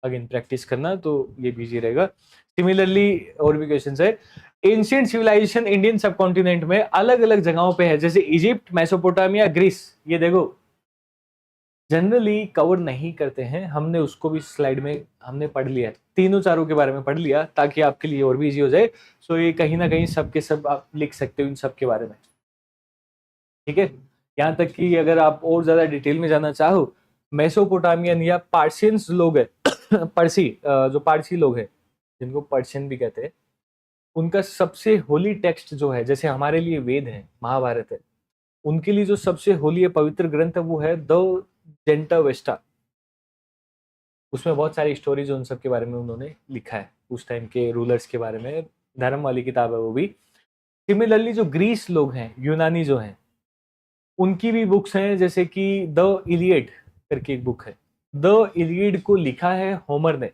अगेन प्रैक्टिस करना तो ये भी रहेगा। सिमिलरली और भी क्वेश्चन है। एंशिएंट सिविलाइजेशन इंडियन सबकॉन्टिनेंट में अलग अलग जगहों पे है, जैसे इजिप्ट, मेसोपोटामिया, ग्रीस। ये देखो जनरली कवर नहीं करते हैं, हमने उसको भी स्लाइड में हमने पढ़ लिया है, तीनों चारों के बारे में पढ़ लिया ताकि आपके लिए और भी इजी हो जाए। सो ये कहीं ना कहीं सबके सब आप लिख सकते हो इन सब के बारे में, ठीक है। यहाँ तक कि अगर आप और ज्यादा डिटेल में जाना चाहो, मेसोपोटामियन या पार्शियंस लोग है पारसी, जो पारसी लोग हैं जिनको पर्शियन भी कहते हैं, उनका सबसे होली टेक्स्ट जो है, जैसे हमारे लिए वेद है, महाभारत है, उनके लिए जो सबसे होली है, पवित्र ग्रंथ है, वो है द जेंटा वेस्टा। उसमें बहुत सारी स्टोरीज उन सब के बारे में उन्होंने लिखा है, उस टाइम के रूलर्स के बारे में, धर्म वाली किताब है वो भी। सिमिलरली जो ग्रीस लोग हैं, यूनानी जो हैं, उनकी भी बुक्स हैं, जैसे कि द इलियड करके एक बुक है। द इलियड को लिखा है होमर ने,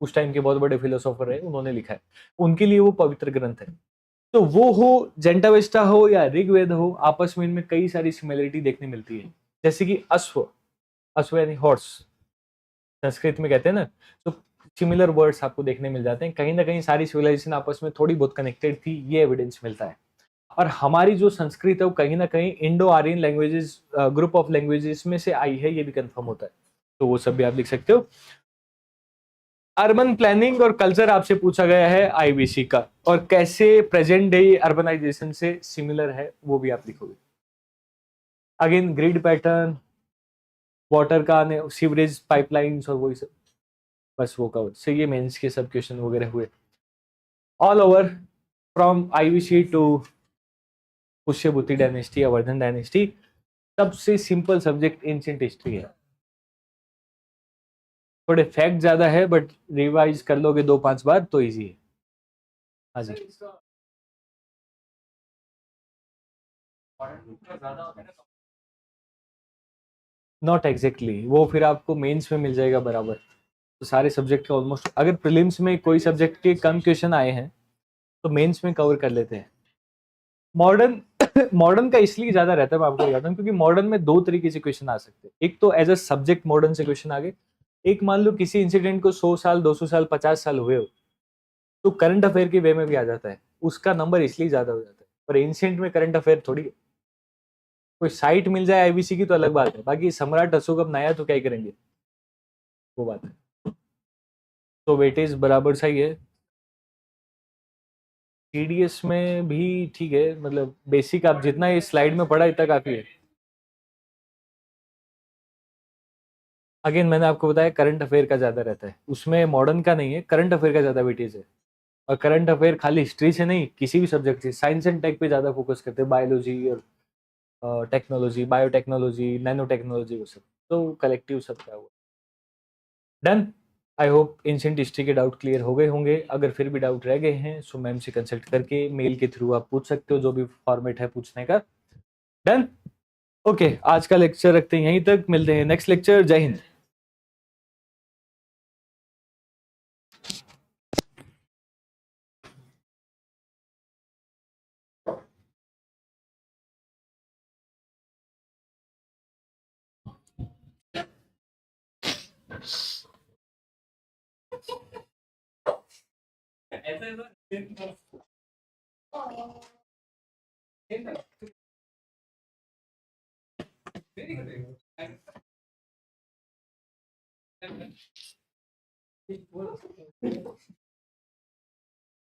उस टाइम के बहुत बड़े फिलोसोफर है, उन्होंने लिखा है, उनके लिए वो पवित्र ग्रंथ है। तो वो हो जेंटावेस्टा हो या ऋग्वेद हो, आपस में इनमें कई सारी सिमिलरिटी देखने मिलती है। जैसे कि अश्व, अश्व यानी हॉर्स संस्कृत में कहते हैं ना, तो सिमिलर वर्ड्स आपको देखने मिल जाते हैं। कहीं ना कहीं सारी सिविलाइजेशन आपस में थोड़ी बहुत कनेक्टेड थी, ये एविडेंस मिलता है। और हमारी जो संस्कृत है वो कहीं ना कहीं Indo Aryan languages, group of languages में से आई है, ये भी कंफर्म होता है। तो वो सब भी आप लिख सकते हो। अर्बन प्लानिंग और कल्चर आपसे पूछा गया है आईबीसी का, और कैसे प्रेजेंट डे अर्बनाइजेशन से सिमिलर है वो भी आप लिखोगे। अगेन ग्रिड पैटर्न, वाटर का सीवरेज पाइपलाइंस और वही सब, बस वो कवर से ये मेंस के सब क्वेश्चन वगैरह हुए all over from IBC to Pushyabhuti dynasty या वर्धन डायनेस्टी। सबसे सिंपल सब्जेक्ट एंशिएंट हिस्ट्री है, थोड़े फैक्ट ज्यादा है बट रिवाइज कर लोगे 2-5 बार तो इजी है। हाँ जी, नॉट एग्जैक्टली, वो फिर आपको मेंस में मिल जाएगा बराबर। तो सारे सब्जेक्ट का ऑलमोस्ट, अगर प्रीलिम्स में कोई सब्जेक्ट के कम क्वेश्चन आए हैं तो मेंस में कवर कर लेते हैं। मॉडर्न मॉडर्न का इसलिए ज्यादा रहता है, मैं आपको बताता हूँ, क्योंकि मॉडर्न में दो तरीके से क्वेश्चन आ सकते हैं। एक तो एज अ सब्जेक्ट मॉडर्न से क्वेश्चन आ गए, एक मान लो किसी इंसिडेंट को 100 साल, 200 साल, 50 साल हुए हो, तो करंट अफेयर के वे में भी आ जाता है, उसका नंबर इसलिए ज्यादा हो जाता है। पर एंशिएंट में करंट अफेयर थोड़ी है। कोई साइट मिल जाए आईबीसी की तो अलग बात है, बाकी सम्राट अशोक अब नया तो क्या ही करेंगे, वो बात है। तो वेटेज बराबर सही है। टीडीएस में भी ठीक है, मतलब बेसिक आप जितना ये स्लाइड में पढ़ा इतना काफी है। अगेन मैंने आपको बताया करंट अफेयर का ज्यादा रहता है, उसमें मॉडर्न का नहीं है, करंट अफेयर का ज्यादा वेटेज है। और करंट अफेयर खाली हिस्ट्री से नहीं, किसी भी सब्जेक्ट से, साइंस एंड टेक पे ज्यादा फोकस करते हैं, बायोलॉजी और टेक्नोलॉजी, बायोटेक्नोलॉजी, नैनो टेक्नोलॉजी, वो सब तो कलेक्टिव सब क्या हुआ। Done. I hope ancient history के डाउट क्लियर हो गए होंगे। अगर फिर भी डाउट रह गए हैं सो मैम से कंसल्ट करके मेल के थ्रू आप पूछ सकते हो, जो भी फॉर्मेट है पूछने का। डन। ओके, आज का लेक्चर रखते हैं यहीं तक, मिलते हैं नेक्स्ट लेक्चर। जय हिंद।